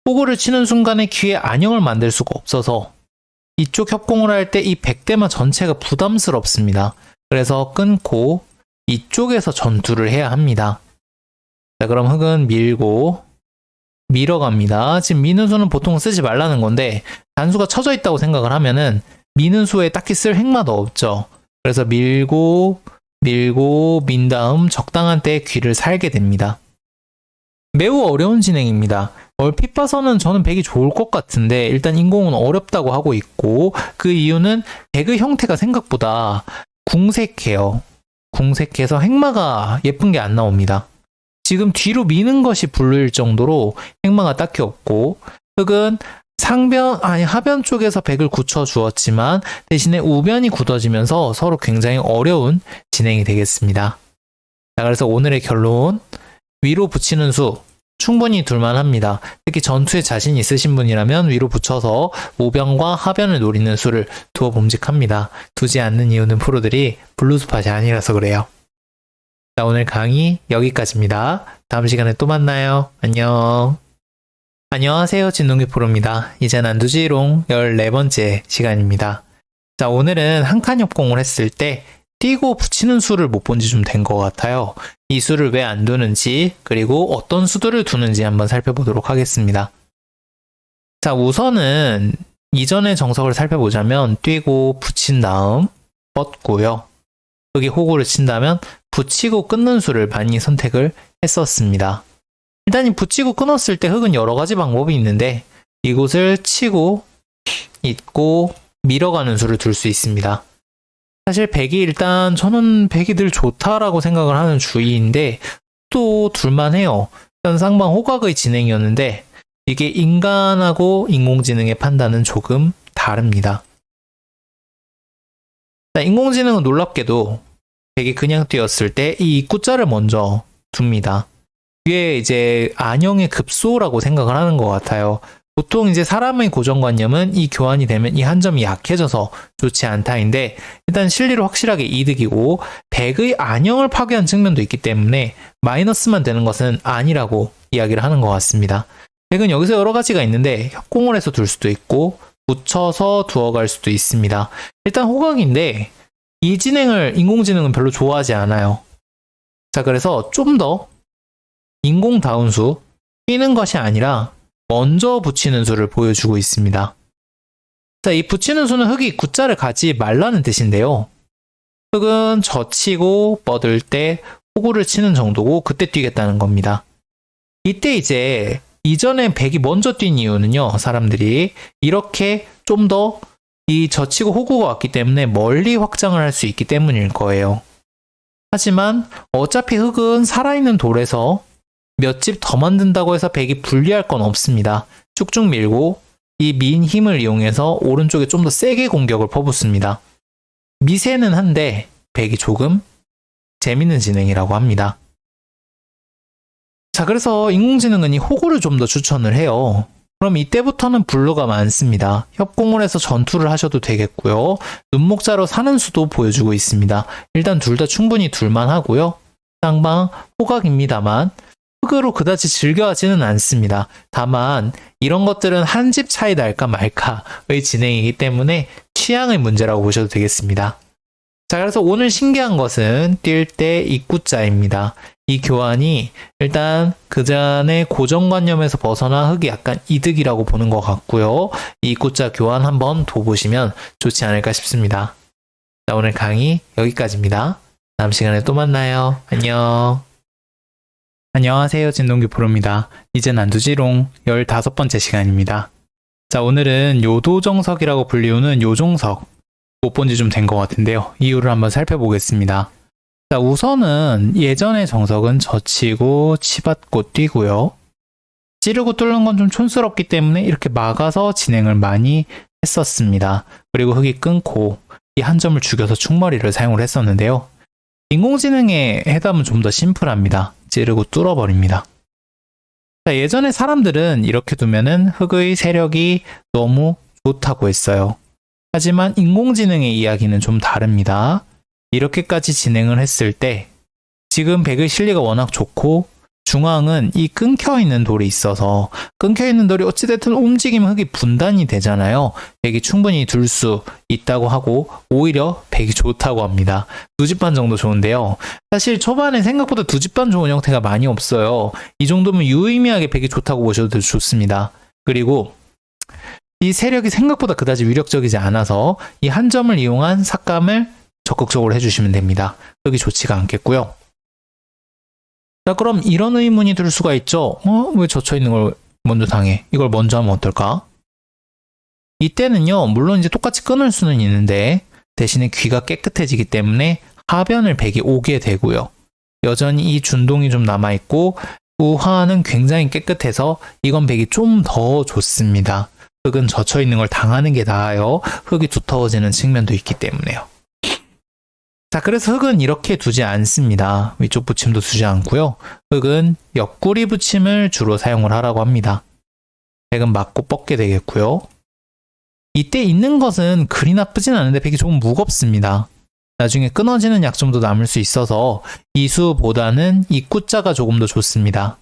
호구를 치는 순간에 귀에 안형을 만들 수가 없어서 이쪽 협공을 할 때 이 백대마 전체가 부담스럽습니다. 그래서 끊고 이쪽에서 전투를 해야 합니다. 자, 그럼 흑은 밀어갑니다. 지금 미는 수는 보통 쓰지 말라는 건데 단수가 쳐져 있다고 생각을 하면은 미는 수에 딱히 쓸 행마도 없죠. 그래서 밀고 민 다음 적당한 때에 귀를 살게 됩니다. 매우 어려운 진행입니다. 얼핏 봐서는 저는 백이 좋을 것 같은데 일단 인공은 어렵다고 하고 있고 그 이유는 백의 형태가 생각보다 궁색해요. 궁색해서 행마가 예쁜 게 안 나옵니다. 지금 뒤로 미는 것이 불릴 정도로 행마가 딱히 없고 흑은 하변 쪽에서 백을 굳혀 주었지만 대신에 우변이 굳어지면서 서로 굉장히 어려운 진행이 되겠습니다. 자, 그래서 오늘의 결론, 위로 붙이는 수 충분히 둘만합니다. 특히 전투에 자신 있으신 분이라면 위로 붙여서 우변과 하변을 노리는 수를 두어 봄직합니다. 두지 않는 이유는 프로들이 블루스팟이 아니라서 그래요. 자, 오늘 강의 여기까지입니다. 다음 시간에 또 만나요. 안녕. 안녕하세요. 진동기 프로입니다. 이제 난두지롱 14번째 시간입니다. 자, 오늘은 한 칸 협공을 했을 때 띄고 붙이는 수를 못 본 지 좀 된 것 같아요. 이 수를 왜 안 두는지 그리고 어떤 수들을 두는지 한번 살펴보도록 하겠습니다. 자, 우선은 이전의 정석을 살펴보자면 띄고 붙인 다음 뻗고요. 여기 호구를 친다면 붙이고 끊는 수를 많이 선택을 했었습니다. 일단 이 붙이고 끊었을 때 흑은 여러 가지 방법이 있는데 이곳을 치고 잇고 밀어가는 수를 둘 수 있습니다. 사실 백이 일단 저는 백이 늘 좋다라고 생각을 하는 주의인데 또 둘만해요. 일단 쌍방 호각의 진행이었는데 이게 인간하고 인공지능의 판단은 조금 다릅니다. 자, 인공지능은 놀랍게도 백이 그냥 뛰었을 때 이 입구자를 먼저 둡니다. 이게 이제 안형의 급소라고 생각을 하는 것 같아요. 보통 이제 사람의 고정관념은 이 교환이 되면 이 한 점이 약해져서 좋지 않다인데 일단 실리로 확실하게 이득이고 백의 안형을 파괴한 측면도 있기 때문에 마이너스만 되는 것은 아니라고 이야기를 하는 것 같습니다. 백은 여기서 여러 가지가 있는데 협공을 해서 둘 수도 있고 붙여서 두어갈 수도 있습니다. 일단 호각인데 이 진행을 인공지능은 별로 좋아하지 않아요. 자, 그래서 좀 더 인공다운 수, 뛰는 것이 아니라 먼저 붙이는 수를 보여주고 있습니다. 자, 이 붙이는 수는 흑이 구자를 가지 말라는 뜻인데요. 흑은 젖히고 뻗을 때 호구를 치는 정도고 그때 뛰겠다는 겁니다. 이때 이제 이전에 백이 먼저 뛴 이유는요, 사람들이 이렇게 좀 더 이 젖히고 호구가 왔기 때문에 멀리 확장을 할 수 있기 때문일 거예요. 하지만 어차피 흑은 살아있는 돌에서 몇 집 더 만든다고 해서 백이 불리할 건 없습니다. 쭉쭉 밀고 이 민 힘을 이용해서 오른쪽에 좀 더 세게 공격을 퍼붓습니다. 미세는 한데 백이 조금 재밌는 진행이라고 합니다. 자, 그래서 인공지능은 이 호구를 좀 더 추천을 해요. 그럼 이때부터는 블루가 많습니다. 협공을 해서 전투를 하셔도 되겠고요. 눈목자로 사는 수도 보여주고 있습니다. 일단 둘 다 충분히 둘만 하고요. 쌍방 호각입니다만 흑으로 그다지 즐겨하지는 않습니다. 다만 이런 것들은 한 집 차이 날까 말까의 진행이기 때문에 취향의 문제라고 보셔도 되겠습니다. 자, 그래서 오늘 신기한 것은 뛸 때 입구자입니다. 이 교환이 일단 그 전에 고정관념에서 벗어나 흑이 약간 이득이라고 보는 것 같고요. 이 입구자 교환 한번 둬보시면 좋지 않을까 싶습니다. 자, 오늘 강의 여기까지입니다. 다음 시간에 또 만나요. 안녕. 안녕하세요. 진동규 프로입니다. 이제 난두지롱 15번째 시간입니다. 자, 오늘은 요도정석이라고 불리우는 요종석 못 본 지 좀 된 것 같은데요. 이유를 한번 살펴보겠습니다. 자, 우선은 예전의 정석은 젖히고 치받고 뛰고요. 찌르고 뚫는 건 좀 촌스럽기 때문에 이렇게 막아서 진행을 많이 했었습니다. 그리고 흙이 끊고 이 한 점을 죽여서 충머리를 사용을 했었는데요. 인공지능의 해답은 좀 더 심플합니다. 찌르고 뚫어버립니다. 자, 예전에 사람들은 이렇게 두면은 흙의 세력이 너무 좋다고 했어요. 하지만 인공지능의 이야기는 좀 다릅니다. 이렇게까지 진행을 했을 때 지금 백의 실리가 워낙 좋고 중앙은 이 끊겨있는 돌이 있어서 끊겨있는 돌이 어찌됐든 움직이면 흙이 분단이 되잖아요. 백이 충분히 둘 수 있다고 하고 오히려 백이 좋다고 합니다. 두 집 반 정도 좋은데요. 사실 초반에 생각보다 두 집 반 좋은 형태가 많이 없어요. 이 정도면 유의미하게 백이 좋다고 보셔도 좋습니다. 그리고 이 세력이 생각보다 그다지 위력적이지 않아서 이 한 점을 이용한 삭감을 적극적으로 해주시면 됩니다. 흙이 좋지가 않겠고요. 자, 그럼 이런 의문이 들 수가 있죠. 왜 젖혀있는 걸 먼저 당해? 이걸 먼저 하면 어떨까? 이때는요, 물론 이제 똑같이 끊을 수는 있는데 대신에 귀가 깨끗해지기 때문에 하변을 백이 오게 되고요. 여전히 이 준동이 좀 남아있고 우하는 굉장히 깨끗해서 이건 백이 좀 더 좋습니다. 흙은 젖혀있는 걸 당하는 게 나아요. 흙이 두터워지는 측면도 있기 때문에요. 자, 그래서 흙은 이렇게 두지 않습니다. 위쪽 붙임도 두지 않고요. 흙은 옆구리 붙임을 주로 사용을 하라고 합니다. 백은 맞고 뻗게 되겠고요. 이때 있는 것은 그리 나쁘진 않은데 백이 조금 무겁습니다. 나중에 끊어지는 약점도 남을 수 있어서 이수보다는 이 꾸자가 조금 더 좋습니다.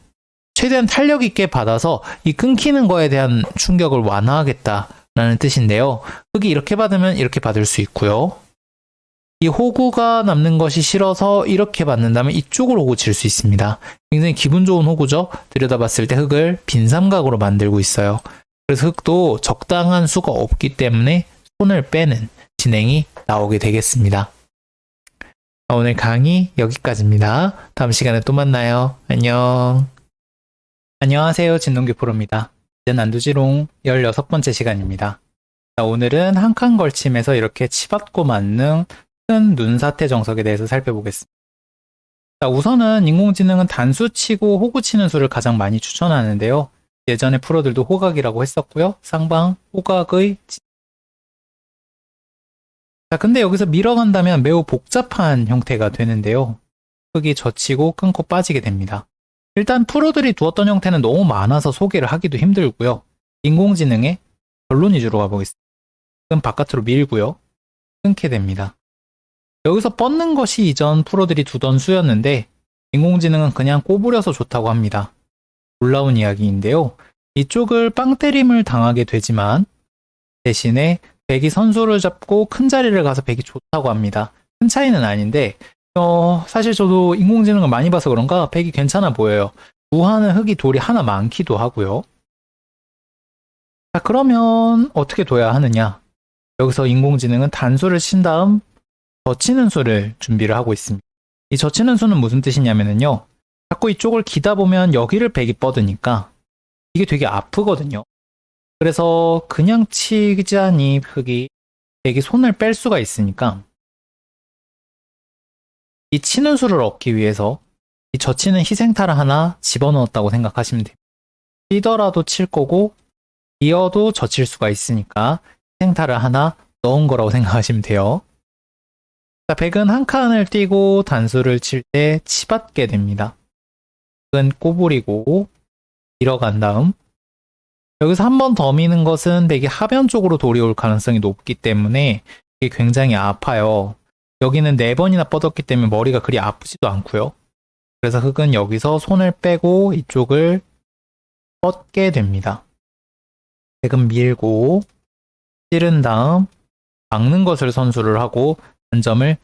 최대한 탄력 있게 받아서 이 끊기는 거에 대한 충격을 완화하겠다라는 뜻인데요. 흙이 이렇게 받으면 이렇게 받을 수 있고요. 이 호구가 남는 것이 싫어서 이렇게 받는다면 이쪽으로 호구 칠 수 있습니다. 굉장히 기분 좋은 호구죠. 들여다봤을 때 흙을 빈삼각으로 만들고 있어요. 그래서 흙도 적당한 수가 없기 때문에 손을 빼는 진행이 나오게 되겠습니다. 오늘 강의 여기까지입니다. 다음 시간에 또 만나요. 안녕. 안녕하세요. 진동규 프로입니다. 이젠 안두지롱 16번째 시간입니다. 자, 오늘은 한 칸 걸침에서 이렇게 치받고 맞는 큰 눈사태 정석에 대해서 살펴보겠습니다. 자, 우선은 인공지능은 단수 치고 호구 치는 수를 가장 많이 추천하는데요. 예전에 프로들도 호각이라고 했었고요. 쌍방 호각의 자, 근데 여기서 밀어간다면 매우 복잡한 형태가 되는데요. 흙이 젖히고 끊고 빠지게 됩니다. 일단 프로들이 두었던 형태는 너무 많아서 소개를 하기도 힘들고요. 인공지능의 결론 위주로 가보겠습니다. 흙은 바깥으로 밀고요. 끊게 됩니다. 여기서 뻗는 것이 이전 프로들이 두던 수였는데 인공지능은 그냥 꼬부려서 좋다고 합니다. 놀라운 이야기인데요. 이쪽을 빵 때림을 당하게 되지만 대신에 백이 선수를 잡고 큰 자리를 가서 백이 좋다고 합니다. 큰 차이는 아닌데 사실 저도 인공지능을 많이 봐서 그런가 백이 괜찮아 보여요. 우하는 흙이 돌이 하나 많기도 하고요. 자, 그러면 어떻게 둬야 하느냐? 여기서 인공지능은 단수를 친 다음 젖히는 수를 준비를 하고 있습니다. 이 젖히는 수는 무슨 뜻이냐면요. 자꾸 이쪽을 기다 보면 여기를 백이 뻗으니까 이게 되게 아프거든요. 그래서 그냥 치자니 흙이 백이 손을 뺄 수가 있으니까 이 치는 수를 얻기 위해서 이 젖히는 희생타를 하나 집어넣었다고 생각하시면 됩니다. 뛰더라도 칠 거고 이어도 젖힐 수가 있으니까 희생타를 하나 넣은 거라고 생각하시면 돼요. 자, 백은 한 칸을 띄고 단수를 칠 때 치받게 됩니다. 백은 꼬부리고 밀어간 다음 여기서 한 번 더 미는 것은 백이 하변 쪽으로 돌이 올 가능성이 높기 때문에 이게 굉장히 아파요. 여기는 4번이나 뻗었기 때문에 머리가 그리 아프지도 않고요. 그래서 흙은 여기서 손을 빼고 이쪽을 뻗게 됩니다. 백은 밀고 찌른 다음 막는 것을 선수를 하고 한 점을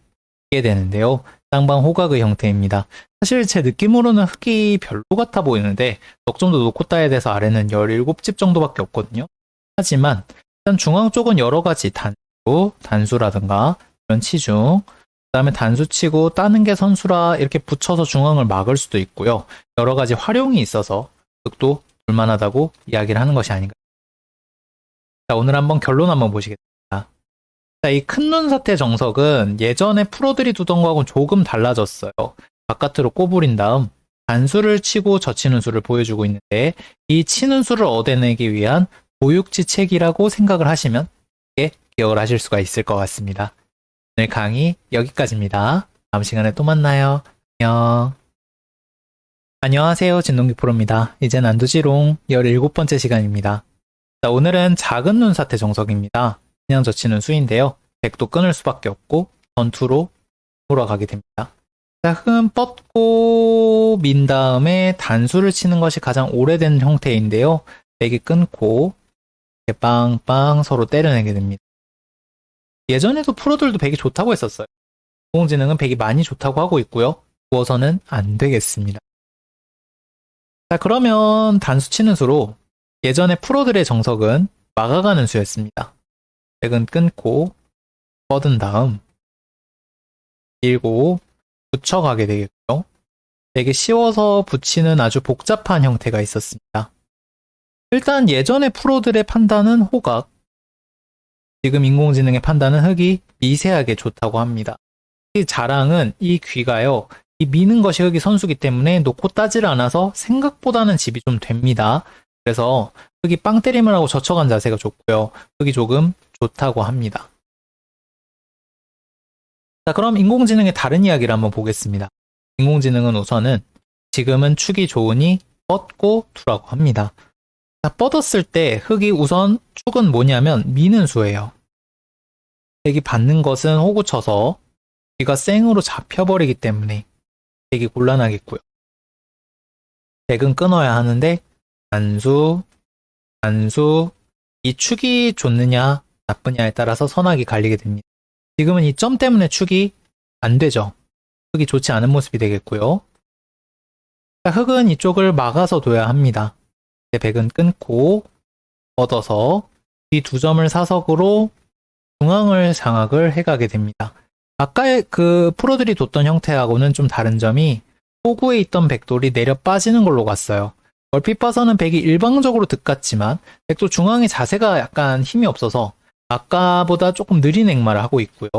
찍게 되는데요. 쌍방 호각의 형태입니다. 사실 제 느낌으로는 흙이 별로 같아 보이는데 넉 점도 놓고 따야 돼서 아래는 17집 정도밖에 없거든요. 하지만 일단 중앙 쪽은 여러 가지 단수라든가 이런 치중, 그 다음에 단수 치고 따는 게 선수라 이렇게 붙여서 중앙을 막을 수도 있고요. 여러 가지 활용이 있어서 흙도 볼만하다고 이야기를 하는 것이 아닌가. 자, 오늘 한번 결론 한번 보시겠습니다. 자, 이 큰 눈 사태 정석은 예전에 프로들이 두던 거하고는 조금 달라졌어요. 바깥으로 꼬부린 다음 단수를 치고 젖히는 수를 보여주고 있는데 이 치는 수를 얻어내기 위한 보육지책이라고 생각을 하시면 쉽게 기억을 하실 수가 있을 것 같습니다. 오늘 강의 여기까지입니다. 다음 시간에 또 만나요. 안녕. 안녕하세요. 진동기 프로입니다. 이젠 안두지롱 17번째 시간입니다. 자, 오늘은 작은 눈 사태 정석입니다. 그냥 젖히는 수인데요. 백도 끊을 수밖에 없고 전투로 돌아가게 됩니다. 자, 흠 뻗고 민 다음에 단수를 치는 것이 가장 오래된 형태인데요. 백이 끊고 이렇게 빵빵 서로 때려내게 됩니다. 예전에도 프로들도 백이 좋다고 했었어요. 인공지능은 백이 많이 좋다고 하고 있고요. 구워서는 안 되겠습니다. 자, 그러면 단수 치는 수로 예전에 프로들의 정석은 막아가는 수였습니다. 백은 끊고 뻗은 다음 밀고 붙여가게 되겠고요. 되게 쉬워서 붙이는 아주 복잡한 형태가 있었습니다. 일단 예전의 프로들의 판단은 호각, 지금 인공지능의 판단은 흙이 미세하게 좋다고 합니다. 이 자랑은 이 귀가요, 이 미는 것이 흙이 선수기 때문에 놓고 따지를 않아서 생각보다는 집이 좀 됩니다. 그래서 흙이 빵 때림을 하고 젖혀간 자세가 좋고요. 흙이 조금 좋다고 합니다. 자, 그럼 인공지능의 다른 이야기를 한번 보겠습니다. 인공지능은 우선은 지금은 축이 좋으니 뻗고 두라고 합니다. 자, 뻗었을 때 흙이 우선 축은 뭐냐면 미는 수예요. 백이 받는 것은 호구 쳐서 귀가 생으로 잡혀버리기 때문에 되게 곤란하겠고요. 백은 끊어야 하는데 단수, 단수, 이 축이 좋느냐 나쁘냐에 따라서 선악이 갈리게 됩니다. 지금은 이 점 때문에 축이 안 되죠. 흙이 좋지 않은 모습이 되겠고요. 자, 흙은 이쪽을 막아서 둬야 합니다. 백은 끊고 뻗어서 이 두 점을 사석으로 중앙을 장악을 해가게 됩니다. 아까의 그 프로들이 뒀던 형태하고는 좀 다른 점이 호구에 있던 백돌이 내려 빠지는 걸로 갔어요. 얼핏 봐서는 백이 일방적으로 득 같지만 백도 중앙의 자세가 약간 힘이 없어서 아까보다 조금 느린 행마를 하고 있고요.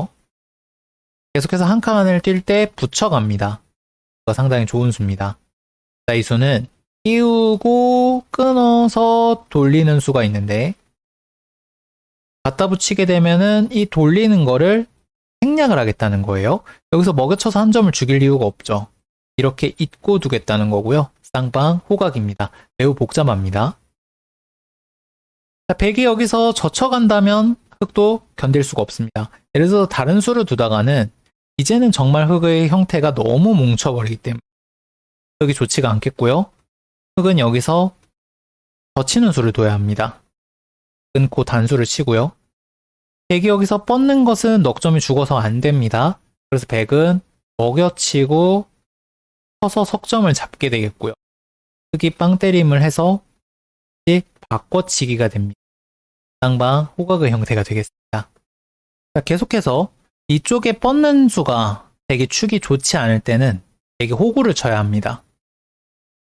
계속해서 한 칸을 뛸 때 붙여갑니다. 이거 상당히 좋은 수입니다. 자, 이 수는 띄우고 끊어서 돌리는 수가 있는데 갖다 붙이게 되면은 이 돌리는 거를 생략을 하겠다는 거예요. 여기서 먹여쳐서 한 점을 죽일 이유가 없죠. 이렇게 잊고 두겠다는 거고요. 쌍방 호각입니다. 매우 복잡합니다. 자, 백이 여기서 젖혀간다면 흙도 견딜 수가 없습니다. 예를 들어서 다른 수를 두다가는 이제는 정말 흙의 형태가 너무 뭉쳐버리기 때문에 흙이 좋지가 않겠고요. 흙은 여기서 젖히는 수를 둬야 합니다. 끊고 단수를 치고요. 백이 여기서 뻗는 것은 넉점이 죽어서 안 됩니다. 그래서 백은 먹여치고 쳐서 석점을 잡게 되겠고요. 흙이 빵 때림을 해서 바꿔치기가 됩니다. 쌍방 호각의 형태가 되겠습니다. 자, 계속해서 이쪽에 뻗는 수가 백이 축이 좋지 않을 때는 백이 호구를 쳐야 합니다.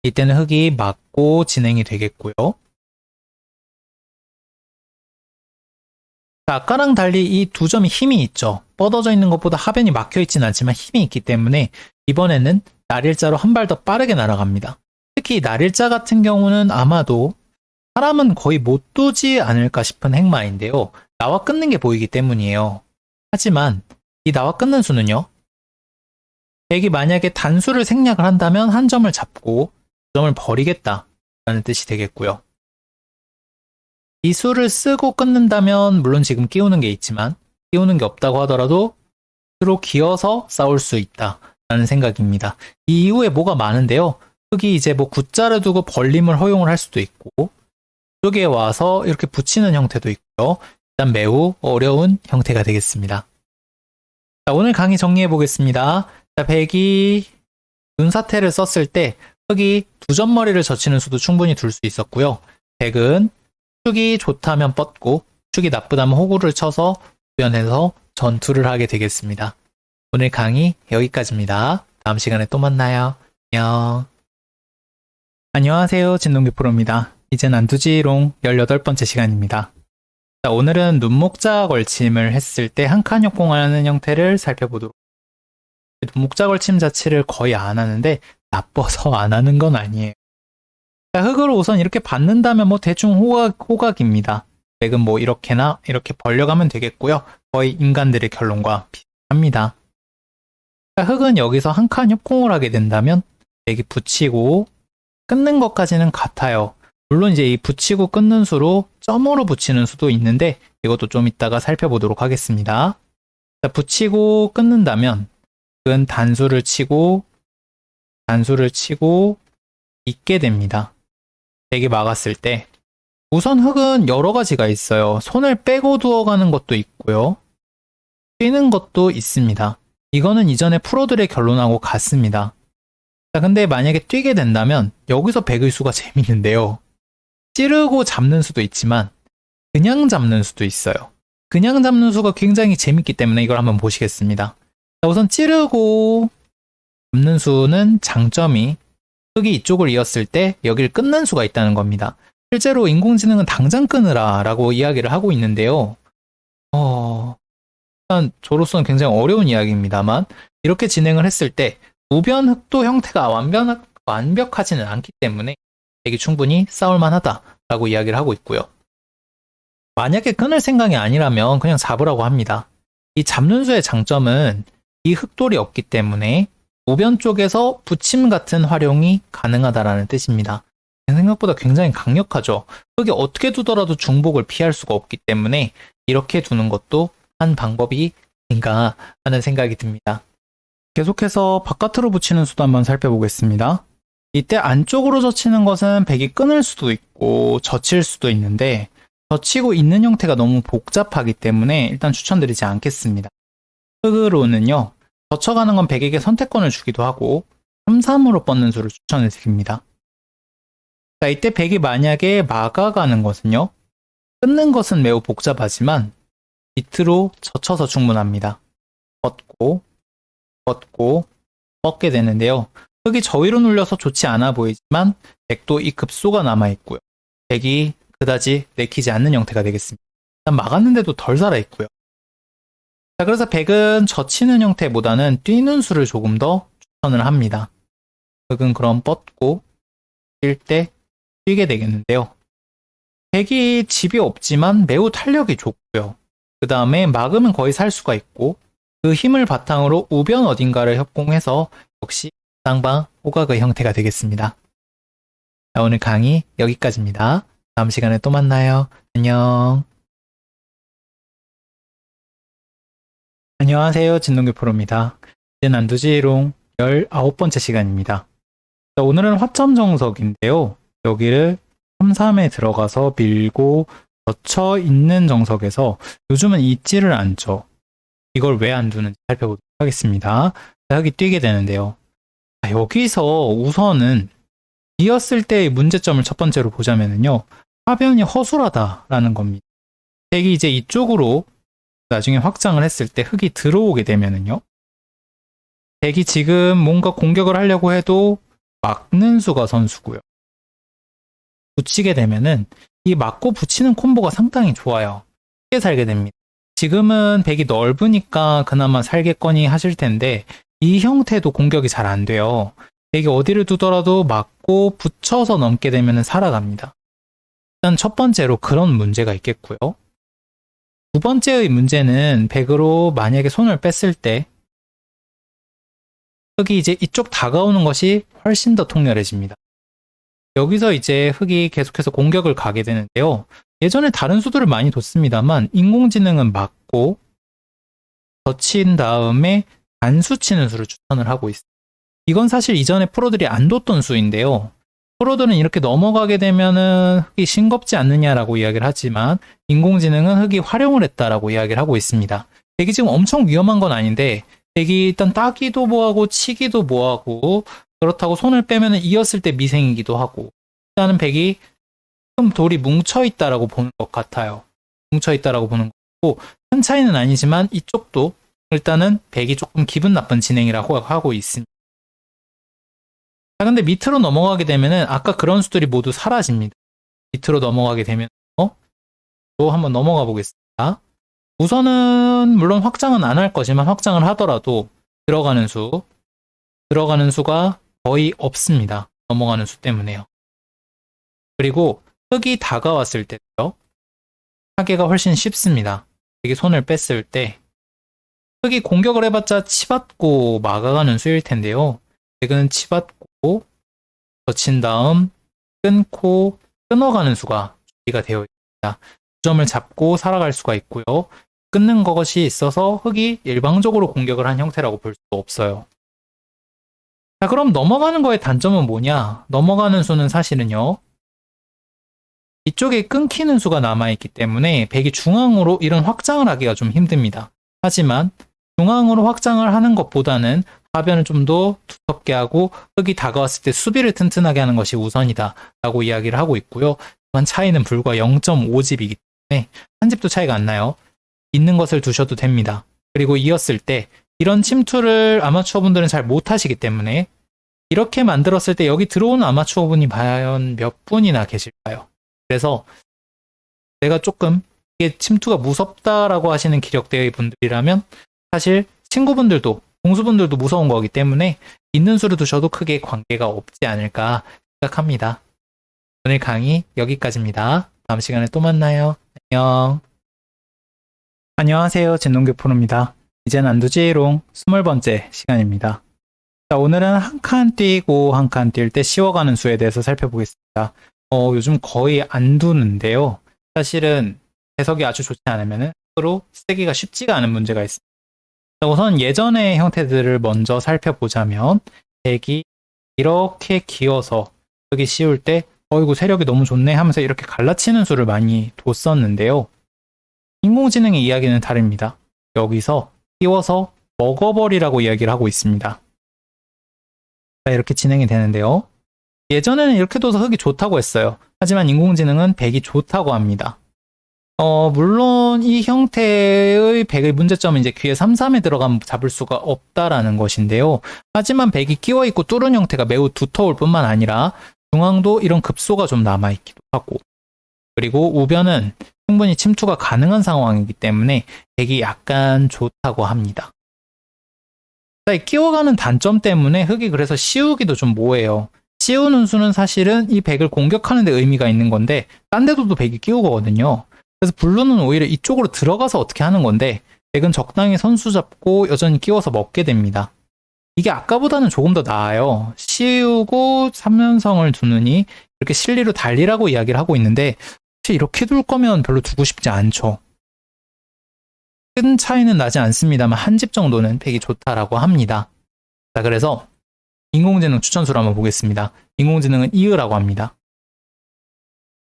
이때는 흙이 맞고 진행이 되겠고요. 자, 아까랑 달리 이 두 점이 힘이 있죠. 뻗어져 있는 것보다 하변이 막혀 있진 않지만 힘이 있기 때문에 이번에는 날일자로 한 발 더 빠르게 날아갑니다. 특히 날일자 같은 경우는 아마도 사람은 거의 못 두지 않을까 싶은 행마인데요. 나와 끊는 게 보이기 때문이에요. 하지만 이 나와 끊는 수는요. 백이 만약에 단수를 생략을 한다면 한 점을 잡고 두 점을 버리겠다라는 뜻이 되겠고요. 이 수를 쓰고 끊는다면 물론 지금 끼우는 게 있지만 끼우는 게 없다고 하더라도 수로 기어서 싸울 수 있다라는 생각입니다. 이 이후에 뭐가 많은데요. 흙이 이제 뭐 굿자를 두고 벌림을 허용을 할 수도 있고 이쪽에 와서 이렇게 붙이는 형태도 있고요. 일단 매우 어려운 형태가 되겠습니다. 자, 오늘 강의 정리해 보겠습니다. 자, 백이 눈사태를 썼을 때 흙이 두 점머리를 젖히는 수도 충분히 둘 수 있었고요. 백은 축이 좋다면 뻗고 축이 나쁘다면 호구를 쳐서 구현해서 전투를 하게 되겠습니다. 오늘 강의 여기까지입니다. 다음 시간에 또 만나요. 안녕. 안녕하세요. 진동기 프로입니다. 이젠 안두지롱 18번째 시간입니다. 자, 오늘은 눈목자 걸침을 했을 때 한 칸 협공하는 형태를 살펴보도록. 눈목자 걸침 자체를 거의 안 하는데 나빠서 안 하는 건 아니에요. 자, 흙을 우선 이렇게 받는다면 뭐 대충 호각입니다. 백은 뭐 이렇게나 이렇게 벌려가면 되겠고요. 거의 인간들의 결론과 비슷합니다. 자, 흙은 여기서 한 칸 협공을 하게 된다면 백이 붙이고 끊는 것까지는 같아요. 물론 이제 이 붙이고 끊는 수로 점으로 붙이는 수도 있는데 이것도 좀 이따가 살펴보도록 하겠습니다. 자, 붙이고 끊는다면 흙은 단수를 치고 있게 됩니다. 백이 막았을 때 우선 흙은 여러 가지가 있어요. 손을 빼고 두어가는 것도 있고요. 뛰는 것도 있습니다. 이거는 이전에 프로들의 결론하고 같습니다. 자, 근데 만약에 뛰게 된다면 여기서 백의 수가 재밌는데요. 찌르고 잡는 수도 있지만 그냥 잡는 수도 있어요. 그냥 잡는 수가 굉장히 재밌기 때문에 이걸 한번 보시겠습니다. 자, 우선 찌르고 잡는 수는 장점이 흙이 이쪽을 이었을 때 여기를 끊는 수가 있다는 겁니다. 실제로 인공지능은 당장 끊으라 라고 이야기를 하고 있는데요. 일단 저로서는 굉장히 어려운 이야기입니다만 이렇게 진행을 했을 때 우변 흑도 형태가 완벽하지는 않기 때문에 백이 충분히 싸울만 하다라고 이야기를 하고 있고요. 만약에 끊을 생각이 아니라면 그냥 잡으라고 합니다. 이 잡는 수의 장점은 이 흑돌이 없기 때문에 우변 쪽에서 붙임 같은 활용이 가능하다라는 뜻입니다. 생각보다 굉장히 강력하죠. 흙이 어떻게 두더라도 중복을 피할 수가 없기 때문에 이렇게 두는 것도 한 방법이 아닌가 하는 생각이 듭니다. 계속해서 바깥으로 붙이는 수도 한번 살펴보겠습니다. 이때 안쪽으로 젖히는 것은 백이 끊을 수도 있고 젖힐 수도 있는데 젖히고 있는 형태가 너무 복잡하기 때문에 일단 추천드리지 않겠습니다. 흙으로는요. 젖혀가는 건 백에게 선택권을 주기도 하고 3-3으로 뻗는 수를 추천을 드립니다. 자, 이때 백이 만약에 막아가는 것은요. 끊는 것은 매우 복잡하지만 밑으로 젖혀서 충분합니다. 뻗고 뻗게 되는데요. 흙이 저위로 눌려서 좋지 않아 보이지만 백도 이 급소가 남아있고요. 백이 그다지 내키지 않는 형태가 되겠습니다. 일단 막았는데도 덜 살아있고요. 자, 그래서 백은 젖히는 형태보다는 뛰는 수를 조금 더 추천을 합니다. 흙은 그럼 뻗고 뛸 때 뛰게 되겠는데요. 백이 집이 없지만 매우 탄력이 좋고요. 그 다음에 막으면 거의 살 수가 있고 그 힘을 바탕으로 우변 어딘가를 협공해서 역시 쌍방 호각의 형태가 되겠습니다. 자, 오늘 강의 여기까지입니다. 다음 시간에 또 만나요. 안녕. 안녕하세요. 진동규 프로입니다. 이제 난두지롱 19번째 시간입니다. 자, 오늘은 화점 정석인데요. 여기를 3-3에 들어가서 밀고 젖혀 있는 정석에서 요즘은 있지를 않죠. 이걸 왜 안 두는지 살펴보도록 하겠습니다. 여기 뛰게 되는데요. 자, 여기서 우선은 이었을 때의 문제점을 첫 번째로 보자면요. 화변이 허술하다라는 겁니다. 백이 이제 이쪽으로 나중에 확장을 했을 때 흙이 들어오게 되면은요. 백이 지금 뭔가 공격을 하려고 해도 막는 수가 선수고요. 붙이게 되면은 이 막고 붙이는 콤보가 상당히 좋아요. 쉽게 살게 됩니다. 지금은 백이 넓으니까 그나마 살겠거니 하실 텐데 이 형태도 공격이 잘 안 돼요. 백이 어디를 두더라도 막고 붙여서 넘게 되면 살아갑니다. 일단 첫 번째로 그런 문제가 있겠고요. 두 번째의 문제는 백으로 만약에 손을 뺐을 때 흙이 이제 이쪽 다가오는 것이 훨씬 더 통렬해집니다. 여기서 이제 흙이 계속해서 공격을 가게 되는데요. 예전에 다른 수들을 많이 뒀습니다만 인공지능은 막고 젖힌 다음에 단수 치는 수를 추천을 하고 있습니다. 이건 사실 이전에 프로들이 안 뒀던 수인데요. 프로들은 이렇게 넘어가게 되면은 흙이 싱겁지 않느냐라고 이야기를 하지만 인공지능은 흙이 활용을 했다라고 이야기를 하고 있습니다. 백이 지금 엄청 위험한 건 아닌데 백이 일단 따기도 뭐하고 치기도 뭐하고 그렇다고 손을 빼면은 이었을 때 미생이기도 하고 일단은 백이 조금 돌이 뭉쳐있다라고 보는 것 같아요. 뭉쳐있다라고 보는 거고 큰 차이는 아니지만 이쪽도 일단은 백이 조금 기분 나쁜 진행이라고 하고 있습니다. 자, 근데 밑으로 넘어가게 되면은 아까 그런 수들이 모두 사라집니다. 밑으로 넘어가게 되면 수로 한번 넘어가 보겠습니다. 우선은 물론 확장은 안 할 거지만 확장을 하더라도 들어가는 수가 거의 없습니다. 넘어가는 수 때문에요. 그리고 흙이 다가왔을 때요. 하기가 훨씬 쉽습니다. 이게 손을 뺐을 때 흙이 공격을 해봤자 치받고 막아가는 수일 텐데요. 백은 치받고 젖힌 다음 끊고 끊어가는 수가 준비가 되어 있습니다. 2점을 잡고 살아갈 수가 있고요. 끊는 것이 있어서 흙이 일방적으로 공격을 한 형태라고 볼 수 없어요. 자, 그럼 넘어가는 거의 단점은 뭐냐? 넘어가는 수는 사실은요. 이쪽에 끊기는 수가 남아있기 때문에 백이 중앙으로 이런 확장을 하기가 좀 힘듭니다. 하지만 중앙으로 확장을 하는 것보다는 하변을 좀 더 두텁게 하고 흙이 다가왔을 때 수비를 튼튼하게 하는 것이 우선이다 라고 이야기를 하고 있고요. 또한 차이는 불과 0.5집이기 때문에 한 집도 차이가 안 나요. 있는 것을 두셔도 됩니다. 그리고 이었을 때 이런 침투를 아마추어 분들은 잘 못하시기 때문에 이렇게 만들었을 때 여기 들어오는 아마추어 분이 과연 몇 분이나 계실까요? 그래서 내가 조금 이게 침투가 무섭다라고 하시는 기력대의 분들이라면 사실 친구분들도 동수분들도 무서운 거기 때문에 있는 수를 두셔도 크게 관계가 없지 않을까 생각합니다. 오늘 강의 여기까지입니다. 다음 시간에 또 만나요. 안녕. 안녕하세요. 진동규 프로입니다. 이젠 안두지롱 20번째 시간입니다. 자, 오늘은 한 칸 띄고 한 칸 뛸 때 씌워가는 수에 대해서 살펴보겠습니다. 요즘 거의 안 두는데요. 사실은 해석이 아주 좋지 않으면 서로 쓰기가 쉽지가 않은 문제가 있습니다. 자, 우선 예전의 형태들을 먼저 살펴보자면 백이 이렇게 기어서 여기 씌울 때 어이구 세력이 너무 좋네 하면서 이렇게 갈라치는 수를 많이 뒀었는데요. 인공지능의 이야기는 다릅니다. 여기서 띄워서 먹어버리라고 이야기를 하고 있습니다. 자, 이렇게 진행이 되는데요. 예전에는 이렇게 둬서 흙이 좋다고 했어요. 하지만 인공지능은 백이 좋다고 합니다. 물론 이 형태의 백의 문제점은 이제 귀에 삼삼에 들어가면 잡을 수가 없다라는 것인데요. 하지만 백이 끼워 있고 뚫은 형태가 매우 두터울 뿐만 아니라 중앙도 이런 급소가 좀 남아있기도 하고, 그리고 우변은 충분히 침투가 가능한 상황이기 때문에 백이 약간 좋다고 합니다. 자, 이 끼워가는 단점 때문에 흙이 그래서 씌우기도 좀 뭐해요. 씌우는 수는 사실은 이 백을 공격하는 데 의미가 있는 건데 딴 데도 백이 끼우거든요. 그래서 블루는 오히려 이쪽으로 들어가서 어떻게 하는 건데 백은 적당히 선수 잡고 여전히 끼워서 먹게 됩니다. 이게 아까보다는 조금 더 나아요. 씌우고 3연성을 두느니 이렇게 실리로 달리라고 이야기를 하고 있는데 사실 이렇게 둘 거면 별로 두고 싶지 않죠. 큰 차이는 나지 않습니다만 한 집 정도는 백이 좋다라고 합니다. 자, 그래서 인공지능 추천수를 한번 보겠습니다. 인공지능은 이으라고 합니다.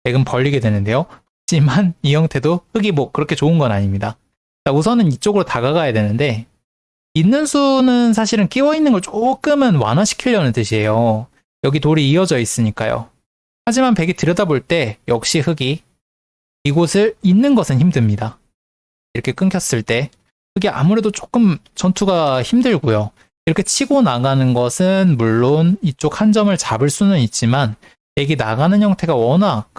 백은 벌리게 되는데요. 하지만 이 형태도 흙이 뭐 그렇게 좋은 건 아닙니다. 자, 우선은 이쪽으로 다가가야 되는데 있는 수는 사실은 끼워 있는 걸 조금은 완화시키려는 뜻이에요. 여기 돌이 이어져 있으니까요. 하지만 백이 들여다볼 때 역시 흙이 이곳을 잇는 것은 힘듭니다. 이렇게 끊겼을 때 흙이 아무래도 조금 전투가 힘들고요. 이렇게 치고 나가는 것은 물론 이쪽 한 점을 잡을 수는 있지만 백이 나가는 형태가 워낙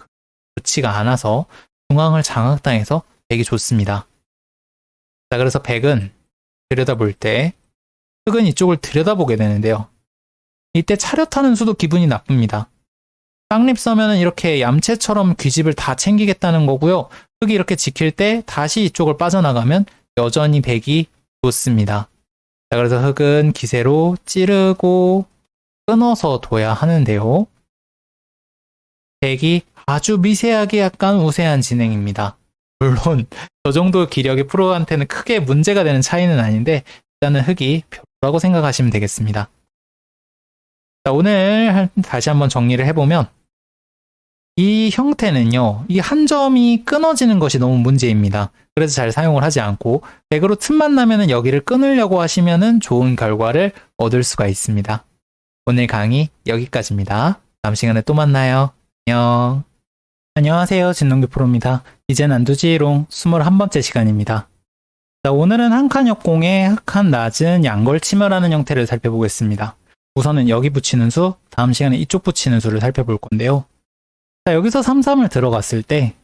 좋지가 않아서 중앙을 장악당해서 백이 좋습니다. 자, 그래서 백은 들여다볼 때 흙은 이쪽을 들여다보게 되는데요. 이때 차렷하는 수도 기분이 나쁩니다. 땅립 서면은 이렇게 얌체처럼 귀집을 다 챙기겠다는 거고요. 흙이 이렇게 지킬 때 다시 이쪽을 빠져나가면 여전히 백이 좋습니다. 자, 그래서 흙은 기세로 찌르고 끊어서 둬야 하는데요. 백이 아주 미세하게 약간 우세한 진행입니다. 물론 저 정도 기력의 프로한테는 크게 문제가 되는 차이는 아닌데 일단은 흙이 별로라고 생각하시면 되겠습니다. 자, 오늘 다시 한번 정리를 해보면 이 형태는요, 이 한 점이 끊어지는 것이 너무 문제입니다. 그래서 잘 사용을 하지 않고 백으로 틈만 나면은 여기를 끊으려고 하시면은 좋은 결과를 얻을 수가 있습니다. 오늘 강의 여기까지입니다. 다음 시간에 또 만나요. 안녕. 안녕하세요. 진동규 프로입니다. 이젠 안두지롱 21번째 시간입니다. 자, 오늘은 한 칸 역공에 한 칸 낮은 양걸치며라는 형태를 살펴보겠습니다. 우선은 여기 붙이는 수, 다음 시간에 이쪽 붙이는 수를 살펴볼 건데요. 자, 여기서 3, 3을 들어갔을 때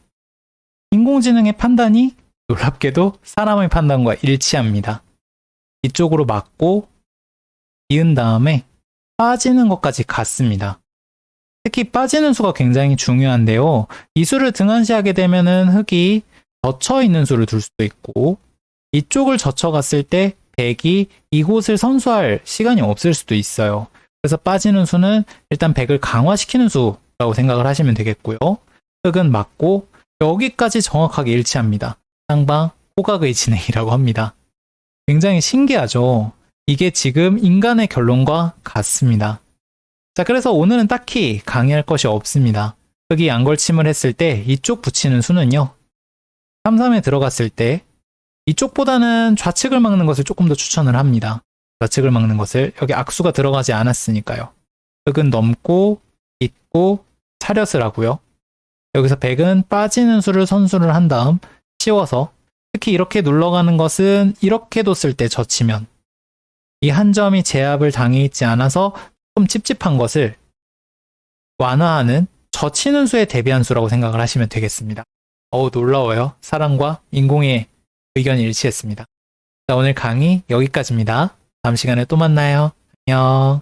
인공지능의 판단이 놀랍게도 사람의 판단과 일치합니다. 이쪽으로 맞고 이은 다음에 빠지는 것까지 갔습니다. 특히 빠지는 수가 굉장히 중요한데요. 이 수를 등한시하게 되면은 흙이 젖혀 있는 수를 둘 수도 있고, 이쪽을 젖혀갔을 때 백이 이곳을 선수할 시간이 없을 수도 있어요. 그래서 빠지는 수는 일단 백을 강화시키는 수라고 생각을 하시면 되겠고요. 흙은 맞고 여기까지 정확하게 일치합니다. 쌍방 호각의 진행이라고 합니다. 굉장히 신기하죠? 이게 지금 인간의 결론과 같습니다. 자, 그래서 오늘은 딱히 강의할 것이 없습니다. 흙이 양걸침을 했을 때 이쪽 붙이는 수는요, 3-3에 들어갔을 때 이쪽보다는 좌측을 막는 것을 조금 더 추천을 합니다. 좌측을 막는 것을, 여기 악수가 들어가지 않았으니까요. 흙은 넘고 잇고 차렷을 하고요. 여기서 백은 빠지는 수를 선수를 한 다음 치워서, 특히 이렇게 눌러가는 것은 이렇게 뒀을 때 젖히면 이 한 점이 제압을 당해 있지 않아서 좀 찝찝한 것을 완화하는 젖히는 수에 대비한 수라고 생각을 하시면 되겠습니다. 놀라워요. 사람과 인공의 의견이 일치했습니다. 자, 오늘 강의 여기까지입니다. 다음 시간에 또 만나요. 안녕.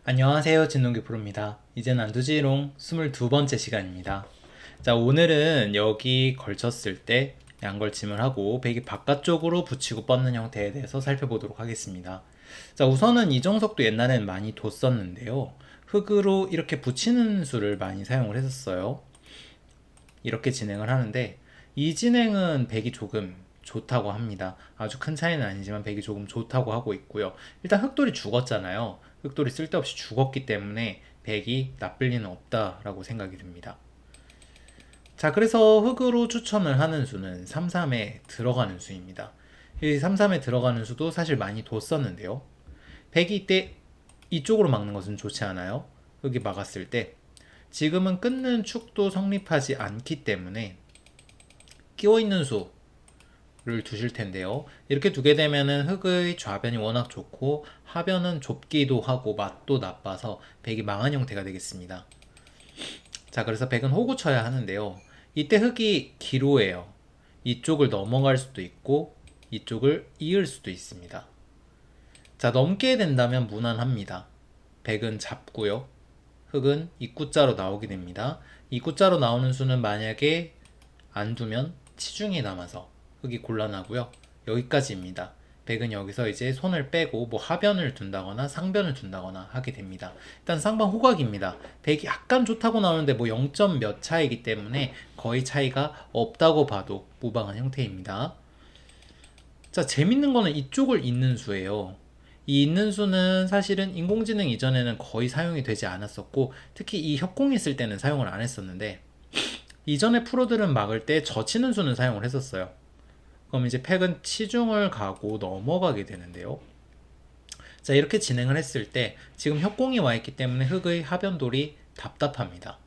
안녕하세요. 진동규 프로입니다. 이젠 안두지롱 22번째 시간입니다. 자, 오늘은 여기 걸쳤을 때 양걸침을 하고 백이 바깥쪽으로 붙이고 뻗는 형태에 대해서 살펴보도록 하겠습니다. 자, 우선은 이정석도 옛날에는 많이 뒀었는데요. 흙으로 이렇게 붙이는 수를 많이 사용을 했었어요. 이렇게 진행을 하는데, 이 진행은 백이 조금 좋다고 합니다. 아주 큰 차이는 아니지만 백이 조금 좋다고 하고 있고요. 일단 흑돌이 죽었잖아요. 흑돌이 쓸데없이 죽었기 때문에 백이 나쁠 리는 없다라고 생각이 듭니다. 자, 그래서 흑으로 추천을 하는 수는 3-3에 들어가는 수입니다. 이 3-3에 들어가는 수도 사실 많이 뒀었는데요. 백이 이때 이쪽으로 막는 것은 좋지 않아요. 흑이 막았을 때 지금은 끊는 축도 성립하지 않기 때문에 끼워있는 수를 두실 텐데요. 이렇게 두게 되면은 흑의 좌변이 워낙 좋고 하변은 좁기도 하고 맛도 나빠서 백이 망한 형태가 되겠습니다. 자, 그래서 백은 호구 쳐야 하는데요. 이때 흑이 기로예요. 이쪽을 넘어갈 수도 있고 이쪽을 이을 수도 있습니다. 자, 넘게 된다면 무난합니다. 백은 잡고요. 흑은 입구자로 나오게 됩니다. 입구자로 나오는 수는 만약에 안 두면 치중이 남아서 흑이 곤란하고요. 여기까지입니다. 백은 여기서 이제 손을 빼고 뭐 하변을 둔다거나 상변을 둔다거나 하게 됩니다. 일단 쌍방 호각입니다. 백이 약간 좋다고 나오는데 뭐 0. 몇 차이기 때문에 거의 차이가 없다고 봐도 무방한 형태입니다. 자, 재밌는 거는 이쪽을 잇는 수예요. 이 잇는 수는 사실은 인공지능 이전에는 거의 사용이 되지 않았었고, 특히 이 협공이 있을 때는 사용을 안 했었는데, 이전에 프로들은 막을 때 젖히는 수는 사용을 했었어요. 그럼 이제 팩은 치중을 가고 넘어가게 되는데요. 자, 이렇게 진행을 했을 때 지금 협공이 와 있기 때문에 흙의 하변돌이 답답합니다.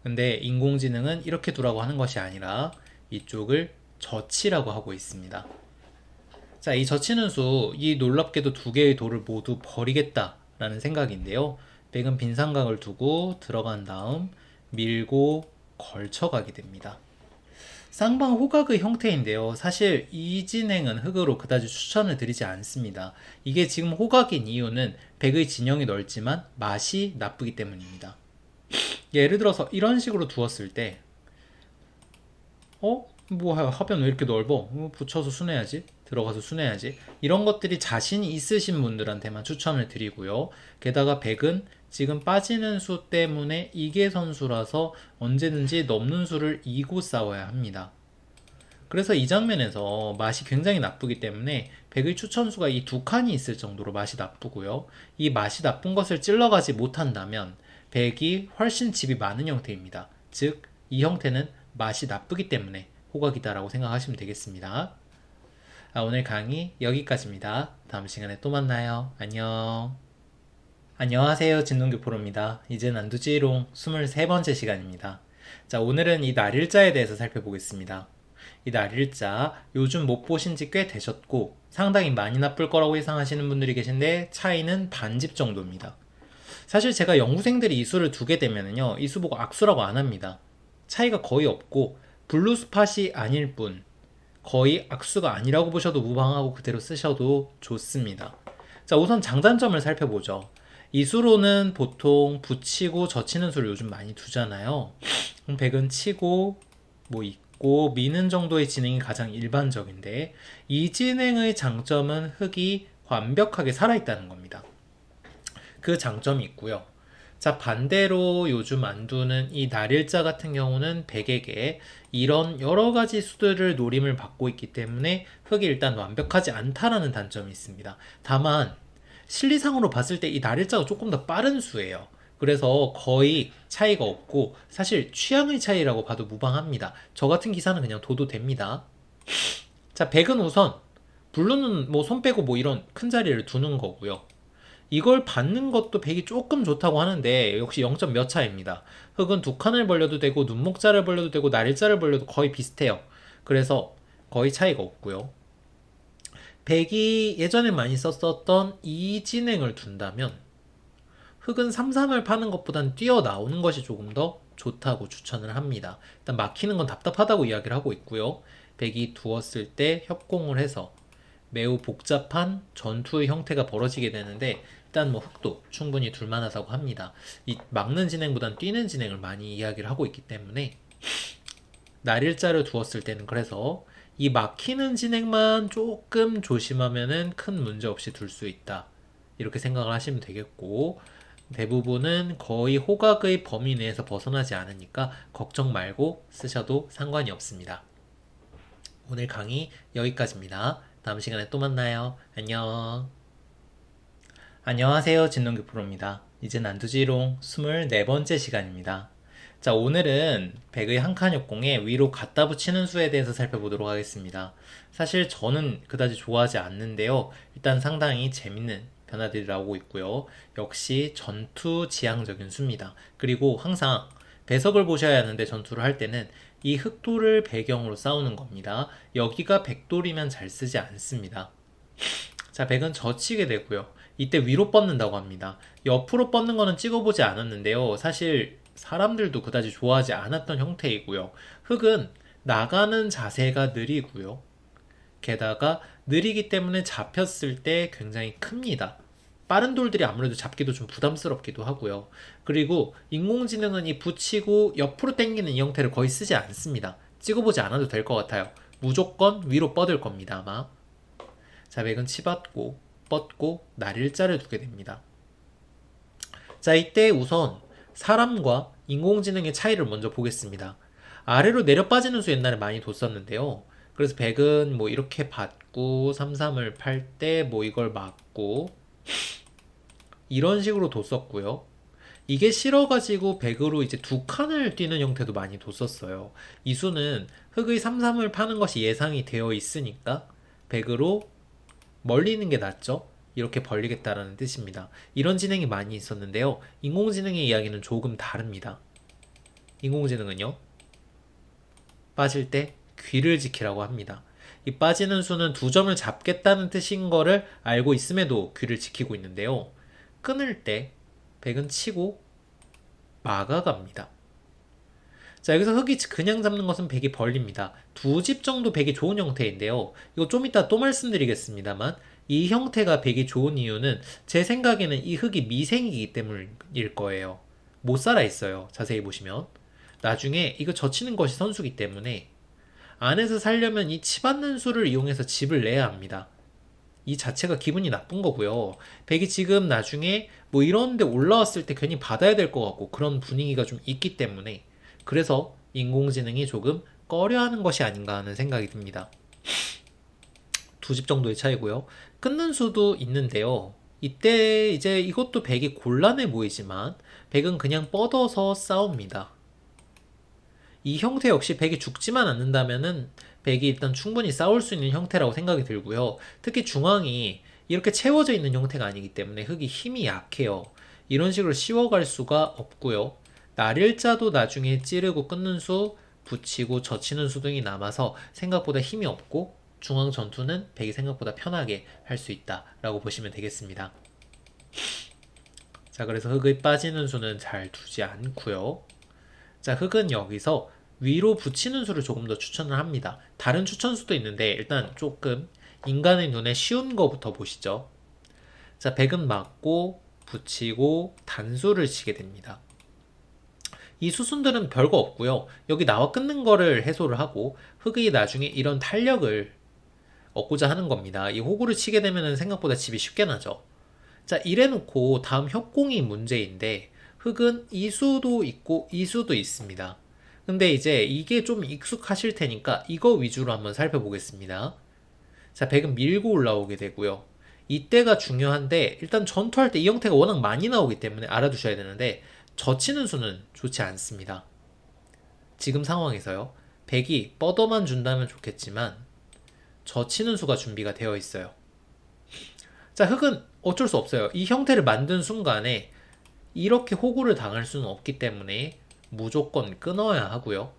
근데 인공지능은 이렇게 두라고 하는 것이 아니라 이쪽을 젖히라고 하고 있습니다. 자, 이 젖히는 수, 이 놀랍게도 두 개의 돌을 모두 버리겠다라는 생각인데요. 백은 빈 삼각을 두고 들어간 다음 밀고 걸쳐가게 됩니다. 쌍방 호각의 형태인데요. 사실 이 진행은 흙으로 그다지 추천을 드리지 않습니다. 이게 지금 호각인 이유는 백의 진영이 넓지만 맛이 나쁘기 때문입니다. 예를 들어서 이런 식으로 두었을 때 뭐 하변 왜 이렇게 넓어? 붙여서 순해야지. 들어가서 순해야지. 이런 것들이 자신이 있으신 분들한테만 추천을 드리고요. 게다가 백은 지금 빠지는 수 때문에 이계 선수라서 언제든지 넘는 수를 이고 싸워야 합니다. 그래서 이 장면에서 맛이 굉장히 나쁘기 때문에 백의 추천수가 이 두 칸이 있을 정도로 맛이 나쁘고요. 이 맛이 나쁜 것을 찔러가지 못한다면 백이 훨씬 집이 많은 형태입니다. 즉, 이 형태는 맛이 나쁘기 때문에 호각이다라고 생각하시면 되겠습니다. 오늘 강의 여기까지입니다. 다음 시간에 또 만나요. 안녕. 안녕하세요. 진동규 프로입니다. 이젠 안두지롱 23번째 시간입니다. 자, 오늘은 이 날일자에 대해서 살펴보겠습니다. 이 날일자 요즘 못 보신 지 꽤 되셨고 상당히 많이 나쁠 거라고 예상하시는 분들이 계신데 차이는 반집 정도입니다. 사실 제가 연구생들이 이 수를 두게 되면은요, 이 수 보고 악수라고 안 합니다. 차이가 거의 없고 블루스팟이 아닐 뿐 거의 악수가 아니라고 보셔도 무방하고 그대로 쓰셔도 좋습니다. 자, 우선 장단점을 살펴보죠. 이 수로는 보통 붙이고 젖히는 수를 요즘 많이 두잖아요. 100은 치고 뭐 있고 미는 정도의 진행이 가장 일반적인데, 이 진행의 장점은 흙이 완벽하게 살아있다는 겁니다. 그 장점이 있고요. 자, 반대로 요즘 안 두는 이 날일자 같은 경우는 100에게 이런 여러 가지 수들을 노림을 받고 있기 때문에 흙이 일단 완벽하지 않다라는 단점이 있습니다. 다만 실리상으로 봤을 때 이 날일자가 조금 더 빠른 수예요. 그래서 거의 차이가 없고 사실 취향의 차이라고 봐도 무방합니다. 저 같은 기사는 그냥 둬도 됩니다. 자, 100은 우선 블루는 뭐 손 빼고 뭐 이런 큰 자리를 두는 거고요. 이걸 받는 것도 100이 조금 좋다고 하는데 역시 0점 몇 차입니다. 흙은 두 칸을 벌려도 되고 눈목자를 벌려도 되고 날일자를 벌려도 거의 비슷해요. 그래서 거의 차이가 없고요. 100이 예전에 많이 썼었던 이 진행을 둔다면 흙은 3-3을 파는 것보단 뛰어나오는 것이 조금 더 좋다고 추천을 합니다. 일단 막히는 건 답답하다고 이야기를 하고 있고요. 100이 두었을 때 협공을 해서 매우 복잡한 전투의 형태가 벌어지게 되는데, 일단 뭐 흙도 충분히 둘만하다고 합니다. 이 막는 진행보단 뛰는 진행을 많이 이야기를 하고 있기 때문에 날일자를 두었을 때는 그래서 이 막히는 진행만 조금 조심하면은 큰 문제 없이 둘 수 있다, 이렇게 생각을 하시면 되겠고, 대부분은 거의 호각의 범위 내에서 벗어나지 않으니까 걱정 말고 쓰셔도 상관이 없습니다. 오늘 강의 여기까지입니다. 다음 시간에 또 만나요. 안녕. 안녕하세요. 진동규 프로입니다. 이제 난두지롱 24번째 시간입니다. 자, 오늘은 백의 한 칸 역공에 위로 갖다 붙이는 수에 대해서 살펴보도록 하겠습니다. 사실 저는 그다지 좋아하지 않는데요. 일단 상당히 재밌는 변화들이 나오고 있고요. 역시 전투 지향적인 수입니다. 그리고 항상 배석을 보셔야 하는데, 전투를 할 때는 이 흑돌을 배경으로 싸우는 겁니다. 여기가 백돌이면 잘 쓰지 않습니다. 자, 백은 젖히게 되고요. 이때 위로 뻗는다고 합니다. 옆으로 뻗는 거는 찍어보지 않았는데요. 사실 사람들도 그다지 좋아하지 않았던 형태이고요. 흙은 나가는 자세가 느리고요. 게다가 느리기 때문에 잡혔을 때 굉장히 큽니다. 빠른 돌들이 아무래도 잡기도 좀 부담스럽기도 하고요. 그리고 인공지능은 이 붙이고 옆으로 당기는 이 형태를 거의 쓰지 않습니다. 찍어보지 않아도 될 것 같아요. 무조건 위로 뻗을 겁니다, 아마. 자, 백은 치받고 뻗고 날일자를 두게 됩니다. 자, 이때 우선 사람과 인공지능의 차이를 먼저 보겠습니다. 아래로 내려 빠지는 수 옛날에 많이 뒀었는데요. 그래서 백은 뭐 이렇게 받고 3-3을 팔 때 뭐 이걸 맞고 이런 식으로 뒀었고요. 이게 싫어가지고 백으로 이제 두 칸을 뛰는 형태도 많이 뒀었어요. 이 수는 흙의 3-3을 파는 것이 예상이 되어 있으니까 백으로 멀리 있는 게 낫죠? 이렇게 벌리겠다라는 뜻입니다. 이런 진행이 많이 있었는데요. 인공지능의 이야기는 조금 다릅니다. 인공지능은요, 빠질 때 귀를 지키라고 합니다. 이 빠지는 수는 두 점을 잡겠다는 뜻인 거를 알고 있음에도 귀를 지키고 있는데요. 끊을 때 백은 치고 막아갑니다. 자, 여기서 흙이 그냥 잡는 것은 백이 벌립니다. 두 집 정도 백이 좋은 형태인데요. 이거 좀 이따 또 말씀드리겠습니다만, 이 형태가 백이 좋은 이유는 제 생각에는 이 흙이 미생이기 때문일 거예요. 못 살아 있어요. 자세히 보시면. 나중에 이거 젖히는 것이 선수기 때문에 안에서 살려면 이 치받는 수를 이용해서 집을 내야 합니다. 이 자체가 기분이 나쁜 거고요. 백이 지금 나중에 뭐 이런 데 올라왔을 때 괜히 받아야 될 것 같고 그런 분위기가 좀 있기 때문에, 그래서 인공지능이 조금 꺼려하는 것이 아닌가 하는 생각이 듭니다. 두 집 정도의 차이고요. 끊는 수도 있는데요. 이때 이제 이것도 백이 곤란해 보이지만 백은 그냥 뻗어서 싸웁니다. 이 형태 역시 백이 죽지만 않는다면은 백이 일단 충분히 싸울 수 있는 형태라고 생각이 들고요. 특히 중앙이 이렇게 채워져 있는 형태가 아니기 때문에 흙이 힘이 약해요. 이런 식으로 씌워갈 수가 없고요. 날일자도 나중에 찌르고 끊는 수, 붙이고 젖히는 수 등이 남아서 생각보다 힘이 없고 중앙 전투는 백이 생각보다 편하게 할 수 있다라고 보시면 되겠습니다. 자, 그래서 흙의 빠지는 수는 잘 두지 않고요. 자, 흙은 여기서 위로 붙이는 수를 조금 더 추천을 합니다. 다른 추천수도 있는데 일단 조금 인간의 눈에 쉬운 거부터 보시죠. 자, 백은 맞고 붙이고 단수를 치게 됩니다. 이 수순들은 별거 없고요. 여기 나와 끊는 거를 해소를 하고 흙이 나중에 이런 탄력을 얻고자 하는 겁니다. 이 호구를 치게 되면 생각보다 집이 쉽게 나죠. 자, 이래놓고 다음 협공이 문제인데 흙은 이 수도 있고 이 수도 있습니다. 근데 이제 이게 좀 익숙하실 테니까 이거 위주로 한번 살펴보겠습니다. 자, 백은 밀고 올라오게 되고요. 이때가 중요한데 일단 전투할 때 이 형태가 워낙 많이 나오기 때문에 알아두셔야 되는데 젖히는 수는 좋지 않습니다. 지금 상황에서요. 백이 뻗어만 준다면 좋겠지만 젖히는 수가 준비가 되어 있어요. 자, 흙은 어쩔 수 없어요. 이 형태를 만든 순간에 이렇게 호구를 당할 수는 없기 때문에 무조건 끊어야 하고요.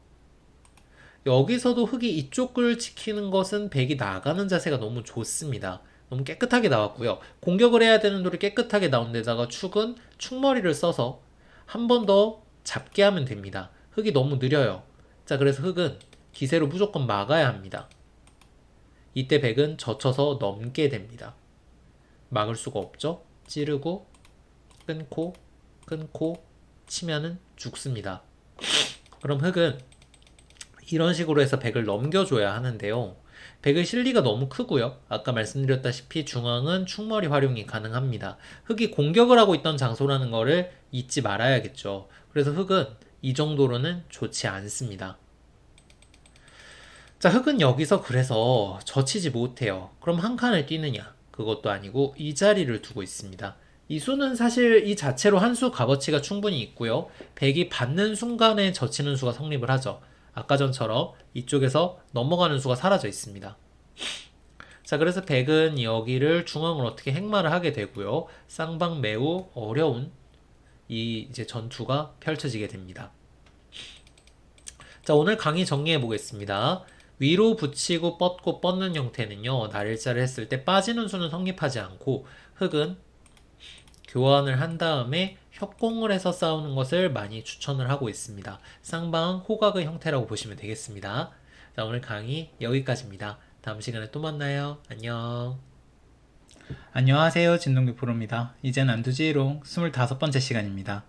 여기서도 흙이 이쪽을 지키는 것은 백이 나가는 자세가 너무 좋습니다. 너무 깨끗하게 나왔고요. 공격을 해야 되는 돌이 깨끗하게 나온 데다가 축은 축머리를 써서 한 번 더 잡게 하면 됩니다. 흙이 너무 느려요. 자, 그래서 흙은 기세로 무조건 막아야 합니다. 이때 백은 젖혀서 넘게 됩니다. 막을 수가 없죠. 찌르고 끊고 끊고 치면은 죽습니다. 그럼 흙은 이런 식으로 해서 백을 넘겨줘야 하는데요. 백의 실리가 너무 크고요. 아까 말씀드렸다시피 중앙은 축머리 활용이 가능합니다. 흙이 공격을 하고 있던 장소라는 거를 잊지 말아야겠죠. 그래서 흙은 이 정도로는 좋지 않습니다. 자, 흙은 여기서 그래서 젖히지 못해요. 그럼 한 칸을 뛰느냐? 그것도 아니고 이 자리를 두고 있습니다. 이 수는 사실 이 자체로 한 수 값어치가 충분히 있고요. 백이 받는 순간에 젖히는 수가 성립을 하죠. 아까 전처럼 이쪽에서 넘어가는 수가 사라져 있습니다. 자, 그래서 백은 여기를 중앙으로 어떻게 행마를 하게 되고요. 쌍방 매우 어려운 이 이제 전투가 펼쳐지게 됩니다. 자, 오늘 강의 정리해 보겠습니다. 위로 붙이고 뻗고 뻗는 형태는요, 날일자를 했을 때 빠지는 수는 성립하지 않고 흙은 교환을 한 다음에 협공을 해서 싸우는 것을 많이 추천을 하고 있습니다. 쌍방 호각의 형태라고 보시면 되겠습니다. 자, 오늘 강의 여기까지입니다. 다음 시간에 또 만나요. 안녕. 안녕하세요. 진동규 프로입니다. 이젠 안두지롱 25번째 시간입니다.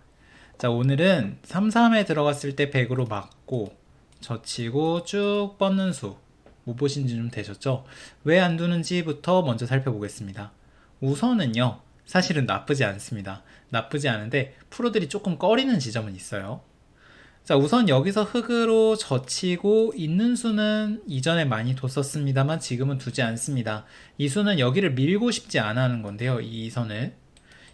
자, 오늘은 3-3에 들어갔을 때 100으로 막고 젖히고 쭉 뻗는 수 못 보신지 좀 되셨죠? 왜 안 두는지부터 먼저 살펴보겠습니다. 우선은요, 사실은 나쁘지 않습니다. 나쁘지 않은데 프로들이 조금 꺼리는 지점은 있어요. 자, 우선 여기서 흙으로 젖히고 있는 수는 이전에 많이 뒀었습니다만 지금은 두지 않습니다. 이 수는 여기를 밀고 싶지 않아 하는 건데요. 이 선을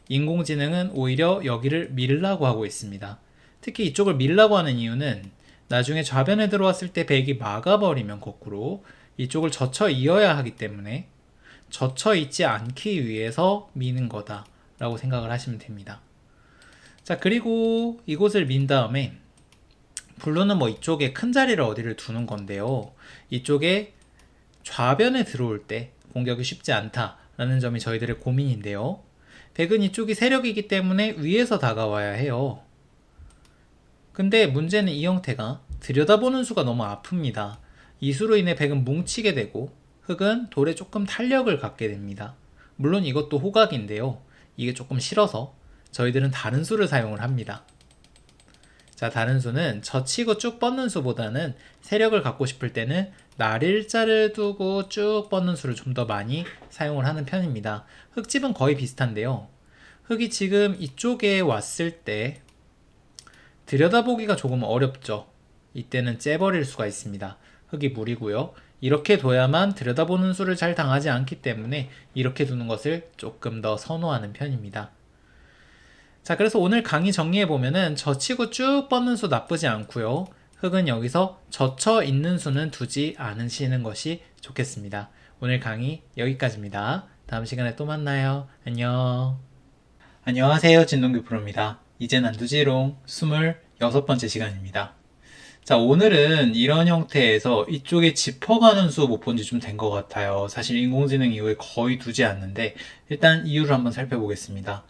인공지능은 오히려 여기를 밀라고 하고 있습니다. 특히 이쪽을 밀라고 하는 이유는 나중에 좌변에 들어왔을 때 백이 막아버리면 거꾸로 이쪽을 젖혀 이어야 하기 때문에 젖혀 있지 않기 위해서 미는 거다 라고 생각을 하시면 됩니다. 자, 그리고 이곳을 민 다음에 블루는 뭐 이쪽에 큰 자리를 어디를 두는 건데요. 이쪽에 좌변에 들어올 때 공격이 쉽지 않다라는 점이 저희들의 고민인데요. 백은 이쪽이 세력이기 때문에 위에서 다가와야 해요. 근데 문제는 이 형태가 들여다보는 수가 너무 아픕니다. 이 수로 인해 백은 뭉치게 되고 흙은 돌에 조금 탄력을 갖게 됩니다. 물론 이것도 호각인데요. 이게 조금 싫어서 저희들은 다른 수를 사용을 합니다. 자, 다른 수는 젖히고 쭉 뻗는 수보다는 세력을 갖고 싶을 때는 날일자를 두고 쭉 뻗는 수를 좀 더 많이 사용을 하는 편입니다. 흙집은 거의 비슷한데요. 흙이 지금 이쪽에 왔을 때 들여다보기가 조금 어렵죠. 이때는 째버릴 수가 있습니다. 흙이 무리고요. 이렇게 둬야만 들여다보는 수를 잘 당하지 않기 때문에 이렇게 두는 것을 조금 더 선호하는 편입니다. 자, 그래서 오늘 강의 정리해보면은 젖히고 쭉 뻗는 수 나쁘지 않고요. 흙은 여기서 젖혀 있는 수는 두지 않으시는 것이 좋겠습니다. 오늘 강의 여기까지입니다. 다음 시간에 또 만나요. 안녕. 안녕하세요. 진동규 프로입니다. 이젠 안두지롱 6번째 시간입니다. 자, 오늘은 이런 형태에서 이쪽에 짚어가는 수 못 본 지 좀 된 것 같아요. 사실 인공지능 이후에 거의 두지 않는데, 일단 이유를 한번 살펴보겠습니다.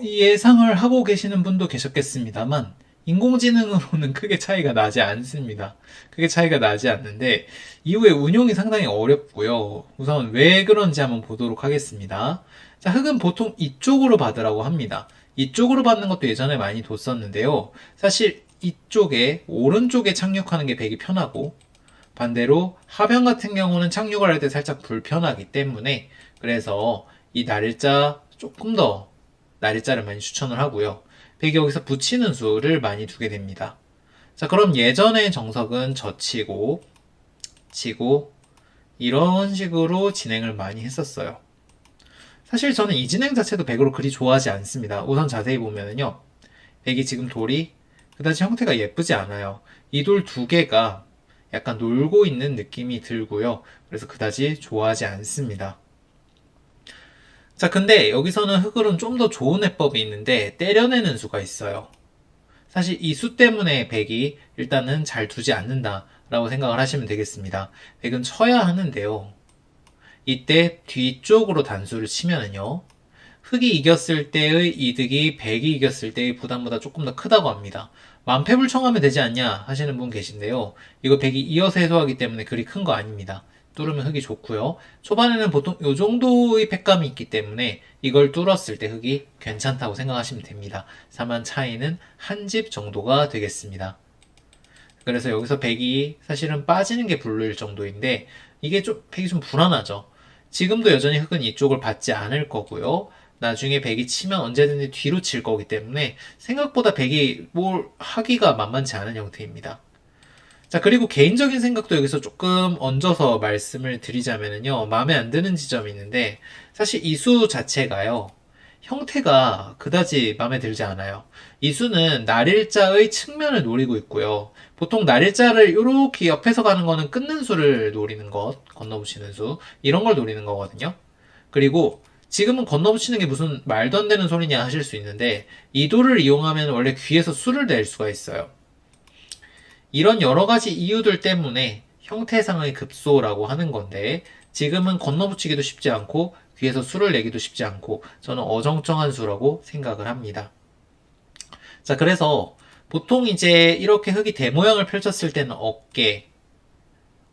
이 예상을 하고 계시는 분도 계셨겠습니다만, 인공지능으로는 크게 차이가 나지 않습니다. 크게 차이가 나지 않는데, 이후에 운용이 상당히 어렵고요. 우선 왜 그런지 한번 보도록 하겠습니다. 자, 흙은 보통 이쪽으로 받으라고 합니다. 이쪽으로 받는 것도 예전에 많이 뒀었는데요. 사실 이쪽에 오른쪽에 착륙하는 게 백이 편하고 반대로 하변 같은 경우는 착륙을 할 때 살짝 불편하기 때문에 그래서 이 날일자 조금 더 날일자를 많이 추천을 하고요. 백이 여기서 붙이는 수를 많이 두게 됩니다. 자, 그럼 예전의 정석은 젖히고 치고 이런 식으로 진행을 많이 했었어요. 사실 저는 이 진행 자체도 백으로 그리 좋아하지 않습니다. 우선 자세히 보면은요. 백이 지금 돌이 그다지 형태가 예쁘지 않아요. 이 돌 두 개가 약간 놀고 있는 느낌이 들고요. 그래서 그다지 좋아하지 않습니다. 자, 근데 여기서는 흙을은 좀 더 좋은 해법이 있는데 때려내는 수가 있어요. 사실 이 수 때문에 백이 일단은 잘 두지 않는다라고 생각을 하시면 되겠습니다. 백은 쳐야 하는데요. 이때 뒤쪽으로 단수를 치면은요. 흙이 이겼을 때의 이득이 백이 이겼을 때의 부담보다 조금 더 크다고 합니다. 만패불청하면 되지 않냐 하시는 분 계신데요. 이거 백이 이어서 해소하기 때문에 그리 큰 거 아닙니다. 뚫으면 흙이 좋고요. 초반에는 보통 이 정도의 팩감이 있기 때문에 이걸 뚫었을 때 흙이 괜찮다고 생각하시면 됩니다. 다만 차이는 한 집 정도가 되겠습니다. 그래서 여기서 백이 사실은 빠지는 게 불리일 정도인데 이게 좀 백이 좀 불안하죠. 지금도 여전히 흙은 이쪽을 받지 않을 거고요. 나중에 백이 치면 언제든지 뒤로 칠 거기 때문에 생각보다 백이 뭘 하기가 만만치 않은 형태입니다. 자, 그리고 개인적인 생각도 여기서 조금 얹어서 말씀을 드리자면요. 마음에 안 드는 지점이 있는데 사실 이 수 자체가요. 형태가 그다지 마음에 들지 않아요. 이 수는 날일자의 측면을 노리고 있고요. 보통 날일자를 이렇게 옆에서 가는 거는 끊는 수를 노리는 것, 건너붙이는 수, 이런 걸 노리는 거거든요. 그리고 지금은 건너붙이는 게 무슨 말도 안 되는 소리냐 하실 수 있는데 이 도를 이용하면 원래 귀에서 수를 낼 수가 있어요. 이런 여러 가지 이유들 때문에 형태상의 급소라고 하는 건데 지금은 건너붙이기도 쉽지 않고 귀에서 수를 내기도 쉽지 않고 저는 어정쩡한 수라고 생각을 합니다. 자, 그래서 보통 이제 이렇게 흙이 대모양을 펼쳤을 때는 어깨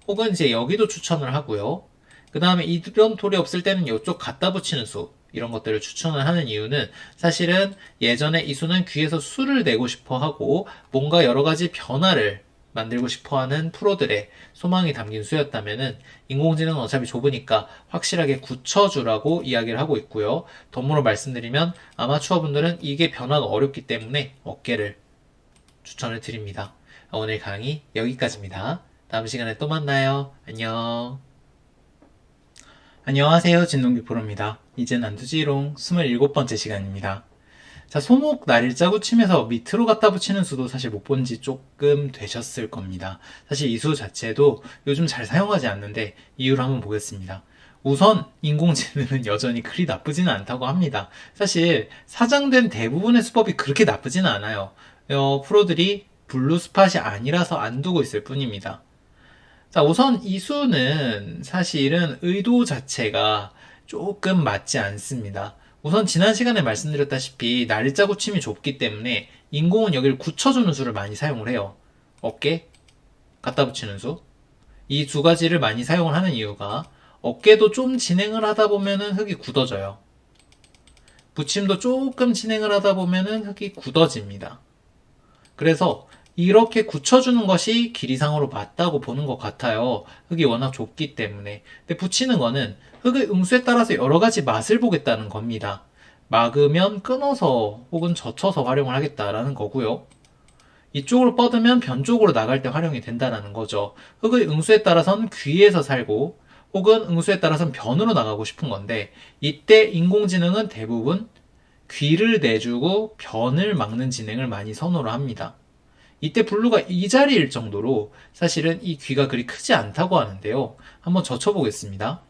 혹은 이제 여기도 추천을 하고요. 그 다음에 이런 돌이 없을 때는 이쪽 갖다 붙이는 수 이런 것들을 추천을 하는 이유는 사실은 예전에 이 수는 귀에서 수를 내고 싶어 하고 뭔가 여러 가지 변화를 만들고 싶어 하는 프로들의 소망이 담긴 수였다면은 인공지능은 어차피 좁으니까 확실하게 굳혀주라고 이야기를 하고 있고요. 덤으로 말씀드리면 아마추어 분들은 이게 변화가 어렵기 때문에 어깨를 추천을 드립니다. 오늘 강의 여기까지입니다. 다음 시간에 또 만나요. 안녕. 안녕하세요. 진동기 프로입니다. 이젠 안두지롱 27번째 시간입니다. 자, 소목 날일자 붙임에서 밑으로 갖다 붙이는 수도 사실 못 본 지 조금 되셨을 겁니다. 사실 이 수 자체도 요즘 잘 사용하지 않는데 이유를 한번 보겠습니다. 우선 인공지능은 여전히 그리 나쁘지는 않다고 합니다. 사실 사장된 대부분의 수법이 그렇게 나쁘지는 않아요. 프로들이 블루 스팟이 아니라서 안 두고 있을 뿐입니다. 자, 우선 이 수는 사실은 의도 자체가 조금 맞지 않습니다. 우선 지난 시간에 말씀드렸다시피 날짜 굳힘이 좁기 때문에 인공은 여기를 굳혀주는 수를 많이 사용을 해요. 어깨, 갖다 붙이는 수. 이 두 가지를 많이 사용을 하는 이유가 어깨도 좀 진행을 하다 보면은 흙이 굳어져요. 붙임도 조금 진행을 하다 보면은 흙이 굳어집니다. 그래서 이렇게 굳혀주는 것이 길이상으로 맞다고 보는 것 같아요. 흙이 워낙 좁기 때문에. 근데 붙이는 거는 흙의 응수에 따라서 여러 가지 맛을 보겠다는 겁니다. 막으면 끊어서 혹은 젖혀서 활용을 하겠다라는 거고요. 이쪽으로 뻗으면 변 쪽으로 나갈 때 활용이 된다는 거죠. 흙의 응수에 따라서는 귀에서 살고 혹은 응수에 따라서는 변으로 나가고 싶은 건데 이때 인공지능은 대부분 귀를 내주고 변을 막는 진행을 많이 선호를 합니다. 이때 블루가 이 자리일 정도로 사실은 이 귀가 그리 크지 않다고 하는데요. 한번 젖혀보겠습니다.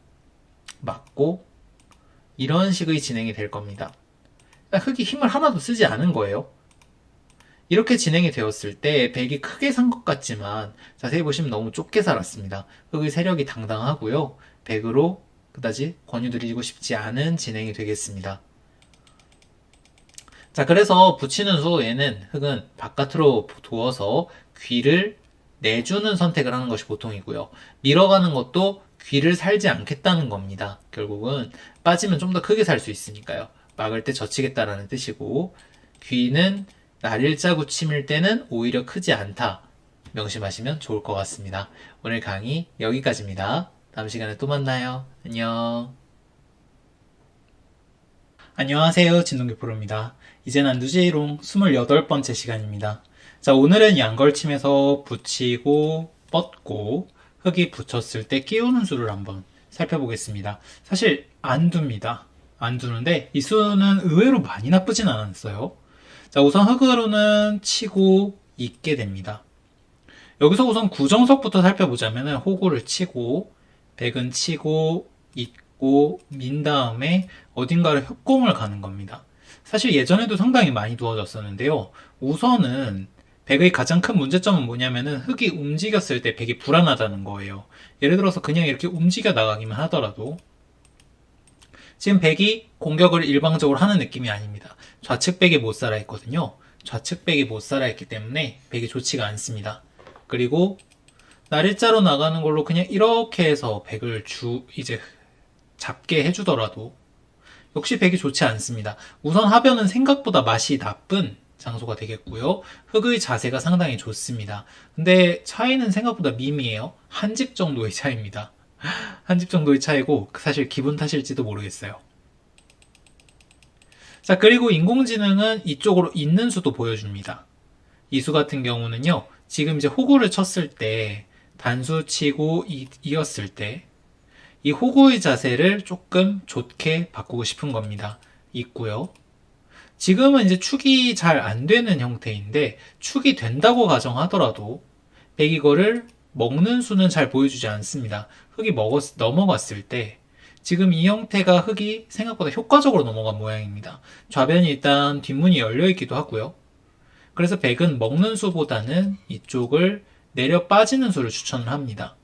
맞고 이런 식의 진행이 될 겁니다. 흙이 힘을 하나도 쓰지 않은 거예요. 이렇게 진행이 되었을 때 백이 크게 산 것 같지만 자세히 보시면 너무 좁게 살았습니다. 흑의 세력이 당당하고요. 백으로 그다지 권유드리고 싶지 않은 진행이 되겠습니다. 자, 그래서 붙이는 수에는 흑은 바깥으로 두어서 귀를 내주는 선택을 하는 것이 보통이고요. 밀어가는 것도 귀를 살지 않겠다는 겁니다. 결국은 빠지면 좀 더 크게 살 수 있으니까요. 막을 때 젖히겠다라는 뜻이고, 귀는 날일자 구침일 때는 오히려 크지 않다. 명심하시면 좋을 것 같습니다. 오늘 강의 여기까지입니다. 다음 시간에 또 만나요. 안녕. 안녕하세요. 진동기 프로입니다. 이제는 안두지롱 28번째 시간입니다. 자, 오늘은 양걸침에서 붙이고 뻗고 흙이 붙였을 때 끼우는 수를 한번 살펴보겠습니다. 사실 안 둡니다. 안 두는데 이 수는 의외로 많이 나쁘진 않았어요. 자, 우선 흙으로는 치고 있게 됩니다. 여기서 우선 구정석부터 살펴보자면 호구를 치고 백은 치고 있고 민 다음에 어딘가를 협공을 가는 겁니다. 사실 예전에도 상당히 많이 두어졌었는데요. 우선은 백의 가장 큰 문제점은 뭐냐면은 흙이 움직였을 때 백이 불안하다는 거예요. 예를 들어서 그냥 이렇게 움직여 나가기만 하더라도 지금 백이 공격을 일방적으로 하는 느낌이 아닙니다. 좌측 백이 못 살아 있거든요. 좌측 백이 못 살아 있기 때문에 백이 좋지가 않습니다. 그리고 날일자로 나가는 걸로 그냥 이렇게 해서 백을 이제 잡게 해주더라도 역시 백이 좋지 않습니다. 우선 하변은 생각보다 맛이 나쁜 장소가 되겠고요. 흙의 자세가 상당히 좋습니다. 근데 차이는 생각보다 미미해요. 한 집 정도의 차이입니다. 한 집 정도의 차이고 사실 기분 탓일지도 모르겠어요. 자, 그리고 인공지능은 이쪽으로 있는 수도 보여줍니다. 이 수 같은 경우는요. 지금 이제 호구를 쳤을 때 단수 치고 이었을 때 이 호구의 자세를 조금 좋게 바꾸고 싶은 겁니다. 있고요. 지금은 이제 축이 잘 안 되는 형태인데 축이 된다고 가정하더라도 백이 이거를 먹는 수는 잘 보여주지 않습니다. 흙이 넘어갔을 때 지금 이 형태가 흙이 생각보다 효과적으로 넘어간 모양입니다. 좌변이 일단 뒷문이 열려있기도 하고요. 그래서 백은 먹는 수보다는 이쪽을 내려 빠지는 수를 추천을 합니다.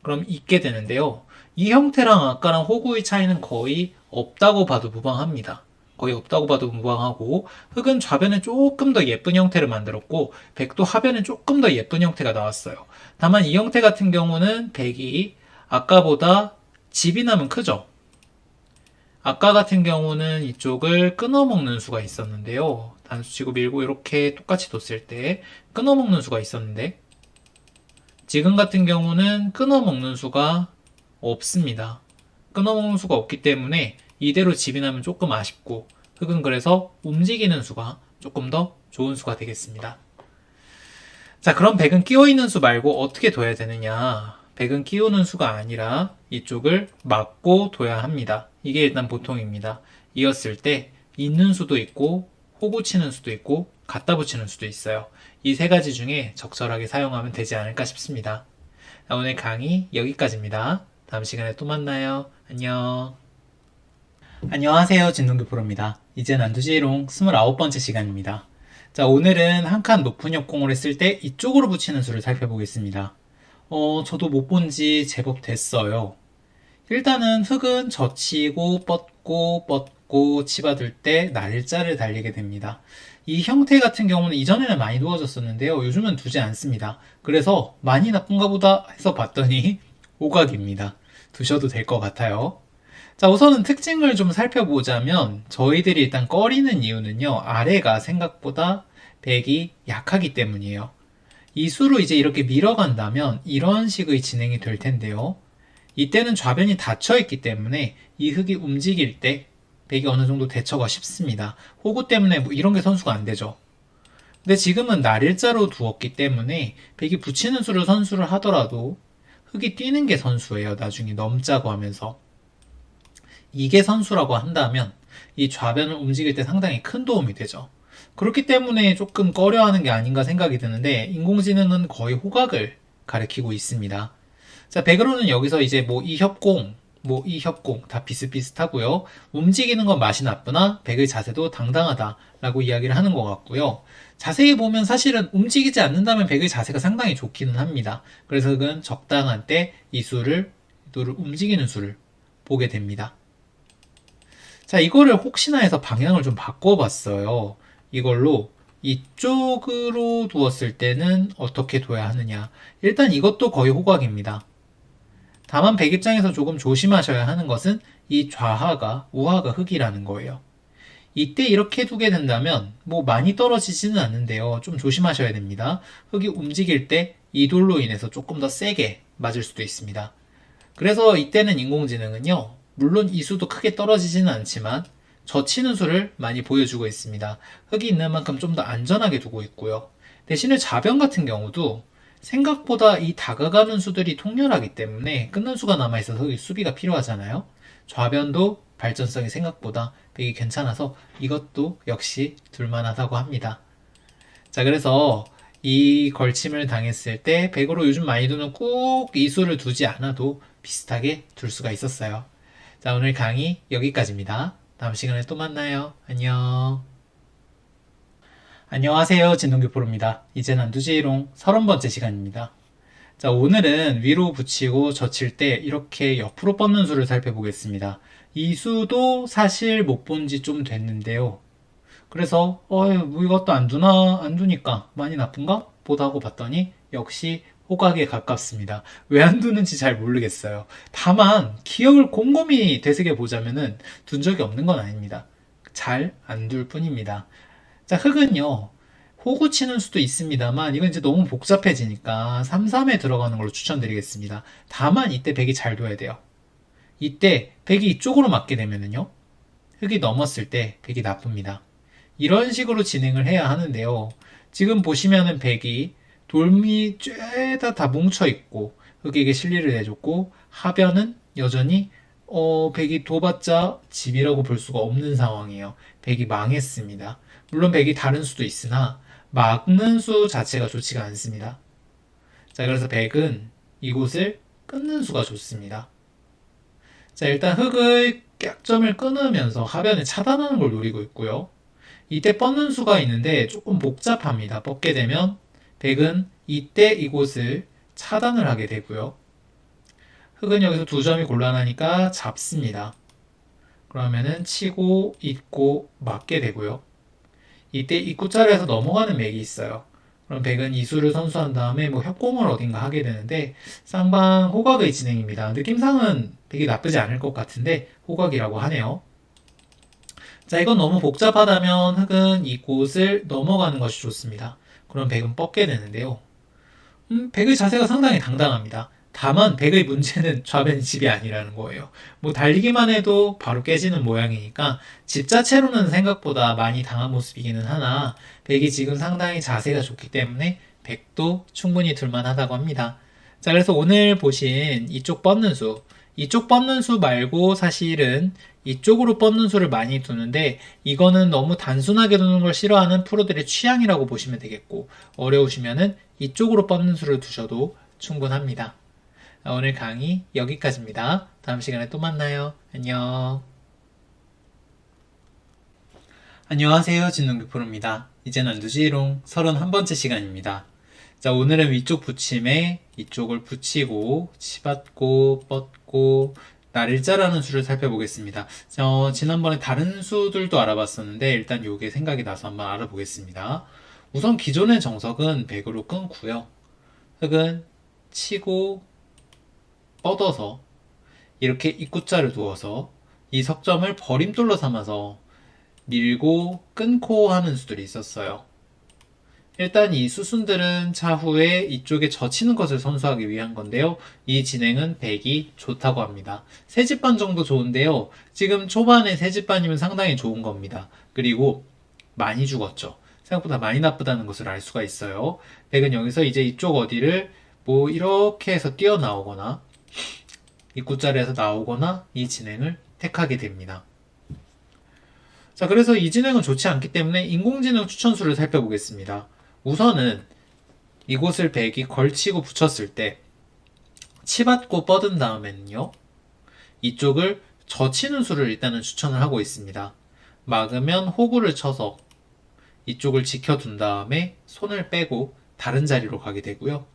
그럼 있게 되는데요. 이 형태랑 아까랑 호구의 차이는 거의 없다고 봐도 무방합니다. 거의 없다고 봐도 무방하고 흙은 좌변에 조금 더 예쁜 형태를 만들었고 백도 하변에 조금 더 예쁜 형태가 나왔어요. 다만 이 형태 같은 경우는 백이 아까보다 집이 나면 크죠. 아까 같은 경우는 이쪽을 끊어먹는 수가 있었는데요. 단수치고 밀고 이렇게 똑같이 뒀을 때 끊어먹는 수가 있었는데 지금 같은 경우는 끊어먹는 수가 없습니다. 끊어먹는 수가 없기 때문에 이대로 집이 나면 조금 아쉽고 흙은 그래서 움직이는 수가 조금 더 좋은 수가 되겠습니다. 자, 그럼 백은 끼워있는 수 말고 어떻게 둬야 되느냐? 백은 끼우는 수가 아니라 이쪽을 막고 둬야 합니다. 이게 일단 보통입니다. 이었을 때 있는 수도 있고 호구 치는 수도 있고 갖다 붙이는 수도 있어요. 이 세 가지 중에 적절하게 사용하면 되지 않을까 싶습니다. 자, 오늘 강의 여기까지입니다. 다음 시간에 또 만나요. 안녕. 안녕하세요. 진동규 프로입니다. 이젠 안두지롱 29번째 시간입니다. 자, 오늘은 한 칸 높은 협공을 했을 때 이쪽으로 붙이는 수를 살펴보겠습니다. 저도 못 본 지 제법 됐어요. 일단은 흙은 젖히고 뻗고 치받을 때 날일자를 달리게 됩니다. 이 형태 같은 경우는 이전에는 많이 두어졌었는데요. 요즘은 두지 않습니다. 그래서 많이 나쁜가 보다 해서 봤더니 오각입니다. 두셔도 될 것 같아요. 자, 우선은 특징을 좀 살펴보자면 저희들이 일단 꺼리는 이유는요. 아래가 생각보다 백이 약하기 때문이에요. 이 수로 이제 이렇게 밀어간다면 이런 식의 진행이 될 텐데요. 이때는 좌변이 닫혀 있기 때문에 이 흙이 움직일 때 백이 어느 정도 대처가 쉽습니다. 호구 때문에 뭐 이런 게 선수가 안 되죠. 근데 지금은 날일자로 두었기 때문에 백이 붙이는 수를 선수를 하더라도 흙이 뛰는 게 선수예요. 나중에 넘자고 하면서. 이게 선수라고 한다면 이 좌변을 움직일 때 상당히 큰 도움이 되죠. 그렇기 때문에 조금 꺼려하는 게 아닌가 생각이 드는데 인공지능은 거의 호각을 가리키고 있습니다. 자, 백으로는 여기서 이제 이 협공 다 비슷비슷하고요. 움직이는 건 맛이 나쁘나 백의 자세도 당당하다라고 이야기를 하는 것 같고요. 자세히 보면 사실은 움직이지 않는다면 백의 자세가 상당히 좋기는 합니다. 그래서 흑은 적당한 때 이 수를 움직이는 수를 보게 됩니다. 자, 이거를 혹시나 해서 방향을 좀 바꿔봤어요. 이걸로 이쪽으로 두었을 때는 어떻게 둬야 하느냐. 일단 이것도 거의 호각입니다. 다만 백 입장에서 조금 조심하셔야 하는 것은 이 좌하가 우하가 흑이라는 거예요. 이때 이렇게 두게 된다면 뭐 많이 떨어지지는 않는데요. 좀 조심하셔야 됩니다. 흑이 움직일 때 이 돌로 인해서 조금 더 세게 맞을 수도 있습니다. 그래서 이때는 인공지능은요. 물론 이 수도 크게 떨어지지는 않지만 젖히는 수를 많이 보여주고 있습니다. 흑이 있는 만큼 좀 더 안전하게 두고 있고요. 대신에 좌변 같은 경우도 생각보다 이 다가가는 수들이 통렬하기 때문에 끊는 수가 남아있어서 흑이 수비가 필요하잖아요. 좌변도 발전성이 생각보다 백이 괜찮아서 이것도 역시 둘만하다고 합니다. 자, 그래서 이 걸침을 당했을 때 백으로 요즘 많이 두는 꼭 이 수를 두지 않아도 비슷하게 둘 수가 있었어요. 자, 오늘 강의 여기까지입니다. 다음 시간에 또 만나요. 안녕. 안녕하세요. 진동규 프로입니다. 이제 난두지롱 30번째 시간입니다. 자, 오늘은 위로 붙이고 젖힐 때 이렇게 옆으로 뻗는 수를 살펴보겠습니다. 이 수도 사실 못 본 지 좀 됐는데요. 그래서 뭐 이것도 안 두나? 안 두니까 많이 나쁜가? 보다 하고 봤더니 역시 호각에 가깝습니다. 왜 안 두는지 잘 모르겠어요. 다만 기억을 곰곰이 되새겨 보자면은 둔 적이 없는 건 아닙니다. 잘 안 둘 뿐입니다. 자, 흑은요. 호구 치는 수도 있습니다만 이건 이제 너무 복잡해지니까 3-3에 들어가는 걸로 추천드리겠습니다. 다만 이때 백이 잘 둬야 돼요. 이때 백이 이쪽으로 맞게 되면은요. 흑이 넘었을 때 백이 나쁩니다. 이런 식으로 진행을 해야 하는데요. 지금 보시면은 백이 돌미 쬐다 다 뭉쳐있고 흑에게 실리를 내줬고 하변은 여전히 백이 둬봤자 집이라고 볼 수가 없는 상황이에요. 백이 망했습니다. 물론 백이 다른 수도 있으나 막는 수 자체가 좋지가 않습니다. 자, 그래서 백은 이곳을 끊는 수가 좋습니다. 자, 일단 흑의 약점을 끊으면서 하변을 차단하는 걸 노리고 있고요. 이때 뻗는 수가 있는데 조금 복잡합니다. 뻗게 되면 백은 이때 이곳을 차단을 하게 되고요. 흑은 여기서 두 점이 곤란하니까 잡습니다. 그러면은 치고 잇고 맞게 되고요. 이때 입구자리에서 넘어가는 맥이 있어요. 그럼 백은 이수를 선수한 다음에 뭐 협공을 어딘가 하게 되는데 쌍방 호각의 진행입니다. 느낌상은 백이 나쁘지 않을 것 같은데 호각이라고 하네요. 자, 이건 너무 복잡하다면 흑은 이곳을 넘어가는 것이 좋습니다. 그럼 백은 뻗게 되는데요. 백의 자세가 상당히 당당합니다. 다만 백의 문제는 좌변 집이 아니라는 거예요. 뭐 달리기만 해도 바로 깨지는 모양이니까 집 자체로는 생각보다 많이 당한 모습이기는 하나 백이 지금 상당히 자세가 좋기 때문에 백도 충분히 둘만하다고 합니다. 자, 그래서 오늘 보신 이쪽 뻗는 수 말고 사실은 이쪽으로 뻗는 수를 많이 두는데 이거는 너무 단순하게 두는 걸 싫어하는 프로들의 취향이라고 보시면 되겠고 어려우시면은 이쪽으로 뻗는 수를 두셔도 충분합니다. 오늘 강의 여기까지입니다. 다음 시간에 또 만나요. 안녕. 안녕하세요. 진동규 프로입니다. 이제는 두지롱 31번째 시간입니다. 자, 오늘은 위쪽 붙임에 이쪽을 붙이고 치받고 뻗고 날일자라는 수를 살펴보겠습니다. 지난번에 다른 수들도 알아봤었는데 일단 요게 생각이 나서 한번 알아보겠습니다. 우선 기존의 정석은 100으로 끊고요. 흑은 치고 뻗어서 이렇게 입구자를 두어서 이 석점을 버림돌로 삼아서 밀고 끊고 하는 수들이 있었어요. 일단 이 수순들은 차후에 이쪽에 젖히는 것을 선수하기 위한 건데요. 이 진행은 백이 좋다고 합니다. 세집반 정도 좋은데요. 지금 초반에 세집반이면 상당히 좋은 겁니다. 그리고 많이 죽었죠. 생각보다 많이 나쁘다는 것을 알 수가 있어요. 백은 여기서 이제 이쪽 어디를 뭐 이렇게 해서 뛰어나오거나 입구자리에서 나오거나 이 진행을 택하게 됩니다. 자, 그래서 이 진행은 좋지 않기 때문에 인공지능 추천수를 살펴보겠습니다. 우선은 이곳을 백이 걸치고 붙였을 때 치받고 뻗은 다음에는요. 이쪽을 젖히는 수를 일단은 추천을 하고 있습니다. 막으면 호구를 쳐서 이쪽을 지켜둔 다음에 손을 빼고 다른 자리로 가게 되고요.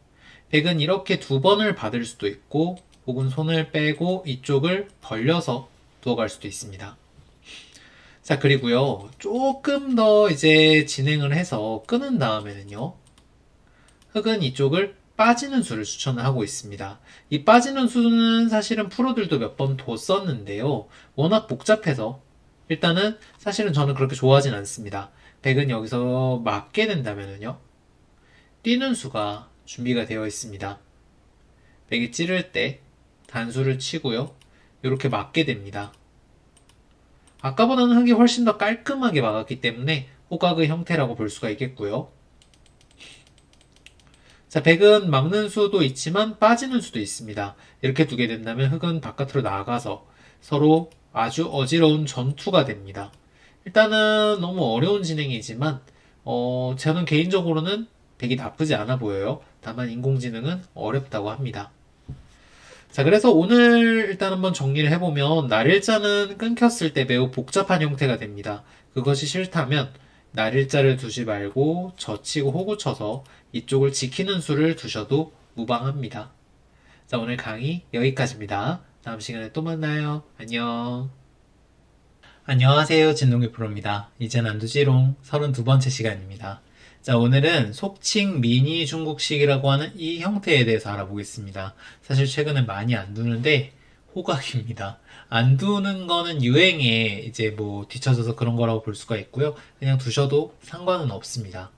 백은 이렇게 두 번을 받을 수도 있고 혹은 손을 빼고 이쪽을 벌려서 누워갈 수도 있습니다. 자, 그리고요. 조금 더 이제 진행을 해서 끄는 다음에는요. 흑은 이쪽을 빠지는 수를 추천을 하고 있습니다. 이 빠지는 수는 사실은 프로들도 몇 번 뒀었는데요. 워낙 복잡해서 일단은 사실은 저는 그렇게 좋아하진 않습니다. 백은 여기서 맞게 된다면은요. 뛰는 수가 준비가 되어 있습니다. 백이 찌를 때 단수를 치고요. 이렇게 맞게 됩니다. 아까보다는 흑이 훨씬 더 깔끔하게 막았기 때문에 호각의 형태라고 볼 수가 있겠고요. 자, 백은 막는 수도 있지만 빠지는 수도 있습니다. 이렇게 두게 된다면 흑은 바깥으로 나가서 서로 아주 어지러운 전투가 됩니다. 일단은 너무 어려운 진행이지만 저는 개인적으로는 백이 나쁘지 않아 보여요. 다만 인공지능은 어렵다고 합니다. 자, 그래서 오늘 일단 한번 정리를 해보면 날일자는 끊겼을 때 매우 복잡한 형태가 됩니다. 그것이 싫다면 날일자를 두지 말고 젖히고 호구 쳐서 이쪽을 지키는 수를 두셔도 무방합니다. 자, 오늘 강의 여기까지입니다. 다음 시간에 또 만나요. 안녕. 안녕하세요. 진동규 프로입니다. 이젠 안두지롱 32번째 시간입니다. 자, 오늘은 속칭 미니 중국식이라고 하는 이 형태에 대해서 알아보겠습니다. 사실 최근에 많이 안 두는데 호각입니다. 안 두는 거는 유행에 이제 뭐 뒤처져서 그런 거라고 볼 수가 있고요. 그냥 두셔도 상관은 없습니다.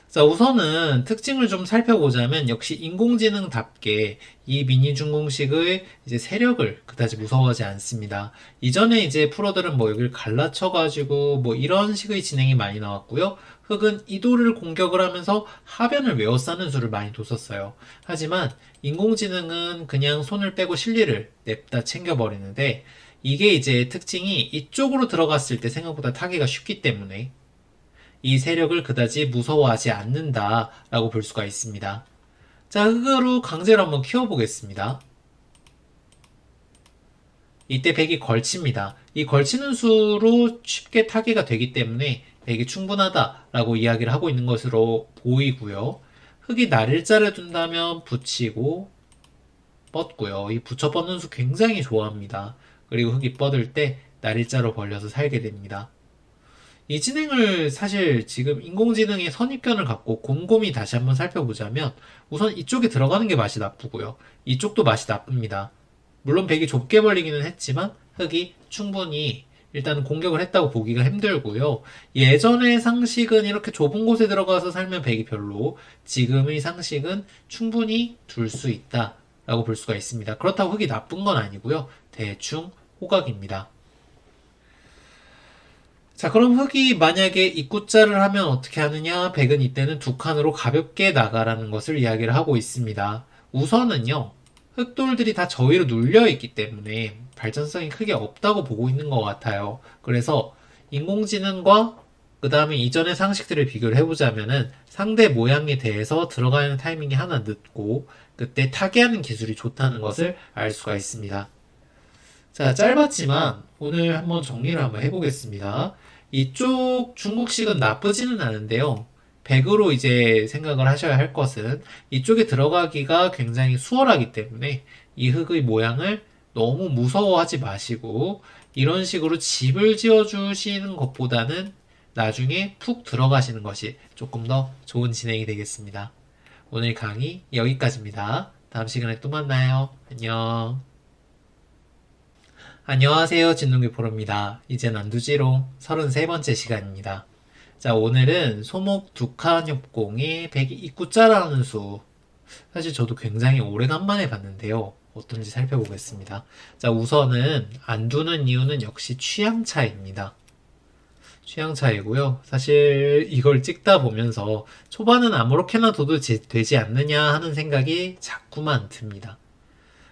자, 우선은 특징을 좀 살펴보자면 역시 인공지능답게 이 미니 중공식의 이제 세력을 그다지 무서워하지 않습니다. 이전에 이제 프로들은 뭐 여기를 갈라쳐가지고 뭐 이런 식의 진행이 많이 나왔고요. 흑은 이도를 공격을 하면서 하변을 외워싸는 수를 많이 뒀었어요. 하지만 인공지능은 그냥 손을 빼고 실리를 냅다 챙겨버리는데 이게 이제 특징이 이쪽으로 들어갔을 때 생각보다 타기가 쉽기 때문에 이 세력을 그다지 무서워하지 않는다라고 볼 수가 있습니다. 자, 흑으로 강제로 한번 키워보겠습니다. 이때 백이 걸칩니다. 이 걸치는 수로 쉽게 타개가 되기 때문에 백이 충분하다라고 이야기를 하고 있는 것으로 보이고요. 흑이 날일자를 둔다면 붙이고 뻗고요. 이 붙여 뻗는 수 굉장히 좋아합니다. 그리고 흑이 뻗을 때 날일자로 벌려서 살게 됩니다. 이 진행을 사실 지금 인공지능의 선입견을 갖고 곰곰이 다시 한번 살펴보자면 우선 이쪽에 들어가는 게 맛이 나쁘고요. 이쪽도 맛이 나쁩니다. 물론 백이 좁게 벌리기는 했지만 흑이 충분히 일단은 공격을 했다고 보기가 힘들고요. 예전의 상식은 이렇게 좁은 곳에 들어가서 살면 백이 별로, 지금의 상식은 충분히 둘 수 있다라고 볼 수가 있습니다. 그렇다고 흑이 나쁜 건 아니고요. 대충 호각입니다. 자, 그럼 흑이 만약에 입구자를 하면 어떻게 하느냐? 백은 이때는 두 칸으로 가볍게 나가라는 것을 이야기를 하고 있습니다. 우선은요, 흑돌들이 다 저위로 눌려있기 때문에 발전성이 크게 없다고 보고 있는 것 같아요. 그래서 인공지능과 그 다음에 이전의 상식들을 비교를 해보자면은 상대 모양에 대해서 들어가는 타이밍이 하나 늦고 그때 타개하는 기술이 좋다는 것을 알 수가 있습니다. 자, 짧았지만 오늘 한번 정리를 한번 해보겠습니다. 이쪽 중국식은 나쁘지는 않은데요. 100으로 이제 생각을 하셔야 할 것은 이쪽에 들어가기가 굉장히 수월하기 때문에 이 흙의 모양을 너무 무서워하지 마시고 이런 식으로 집을 지어주시는 것보다는 나중에 푹 들어가시는 것이 조금 더 좋은 진행이 되겠습니다. 오늘 강의 여기까지입니다. 다음 시간에 또 만나요. 안녕. 안녕하세요. 진동규 프로입니다. 이젠 안두지롱 33번째 시간입니다. 자, 오늘은 소목 두칸 협공의 백이 입구자라는 수. 사실 저도 굉장히 오래간만에 봤는데요. 어떤지 살펴보겠습니다. 자, 우선은 안 두는 이유는 역시 취향 차이입니다. 취향 차이고요. 사실 이걸 찍다 보면서 초반은 아무렇게나 둬도 되지 않느냐 하는 생각이 자꾸만 듭니다.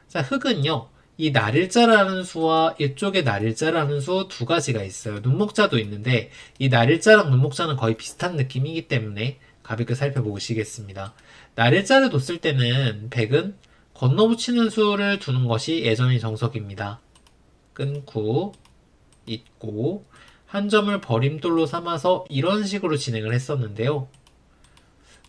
자, 흑은요. 이 날일자라는 수와 이쪽에 날일자라는 수 두 가지가 있어요. 눈목자도 있는데 이 날일자랑 눈목자는 거의 비슷한 느낌이기 때문에 가볍게 살펴보시겠습니다. 날일자를 뒀을 때는 백은 건너붙이는 수를 두는 것이 예전의 정석입니다. 끊고 잇고 한 점을 버림돌로 삼아서 이런 식으로 진행을 했었는데요.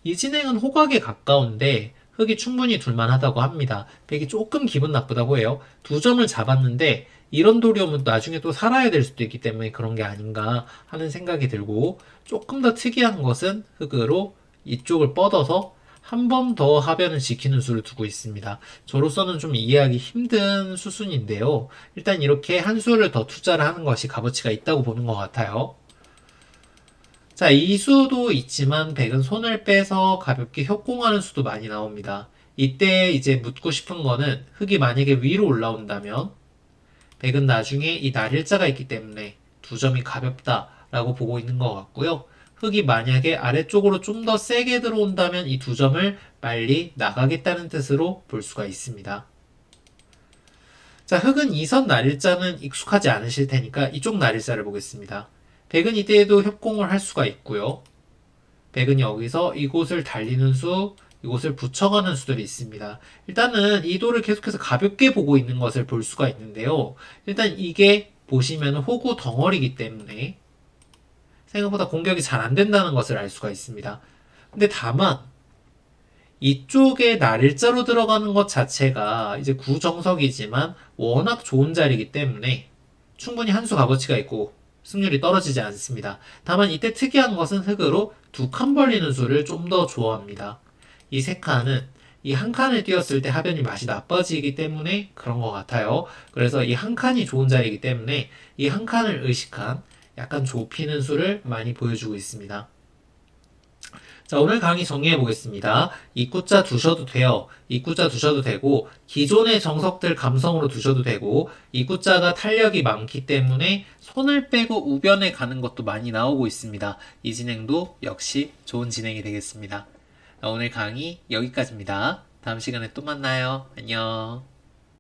이 진행은 호각에 가까운데 흑이 충분히 둘만하다고 합니다. 백이 조금 기분 나쁘다고 해요. 두 점을 잡았는데 이런 돌이 오면 나중에 또 살아야 될 수도 있기 때문에 그런 게 아닌가 하는 생각이 들고, 조금 더 특이한 것은 흑으로 이쪽을 뻗어서 한 번 더 하변을 지키는 수를 두고 있습니다. 저로서는 좀 이해하기 힘든 수순인데요. 일단 이렇게 한 수를 더 투자를 하는 것이 값어치가 있다고 보는 것 같아요. 자, 이 수도 있지만 백은 손을 빼서 가볍게 협공하는 수도 많이 나옵니다. 이때 이제 묻고 싶은 거는, 흑이 만약에 위로 올라온다면 백은 나중에 이 날일자가 있기 때문에 두 점이 가볍다라고 보고 있는 것 같고요. 흑이 만약에 아래쪽으로 좀 더 세게 들어온다면 이 두 점을 빨리 나가겠다는 뜻으로 볼 수가 있습니다. 자, 흑은 이선 날일자는 익숙하지 않으실 테니까 이쪽 날일자를 보겠습니다. 백은 이때에도 협공을 할 수가 있고요. 백은 여기서 이곳을 달리는 수, 이곳을 붙여가는 수들이 있습니다. 일단은 이 돌을 계속해서 가볍게 보고 있는 것을 볼 수가 있는데요. 일단 이게 보시면 호구 덩어리이기 때문에 생각보다 공격이 잘 안 된다는 것을 알 수가 있습니다. 근데 다만 이쪽에 날일자로 들어가는 것 자체가 이제 구정석이지만 워낙 좋은 자리이기 때문에 충분히 한 수 값어치가 있고 승률이 떨어지지 않습니다. 다만 이때 특이한 것은 흑으로 두 칸 벌리는 수를 좀 더 좋아합니다. 이 세 칸은 이 한 칸을 띄었을 때 하변이 맛이 나빠지기 때문에 그런 것 같아요. 그래서 이 한 칸이 좋은 자리이기 때문에 이 한 칸을 의식한 약간 좁히는 수를 많이 보여주고 있습니다. 자, 오늘 강의 정리해 보겠습니다. 입구자 두셔도 돼요. 입구자 두셔도 되고, 기존의 정석들 감성으로 두셔도 되고, 입구자가 탄력이 많기 때문에 손을 빼고 우변에 가는 것도 많이 나오고 있습니다. 이 진행도 역시 좋은 진행이 되겠습니다. 오늘 강의 여기까지입니다. 다음 시간에 또 만나요. 안녕.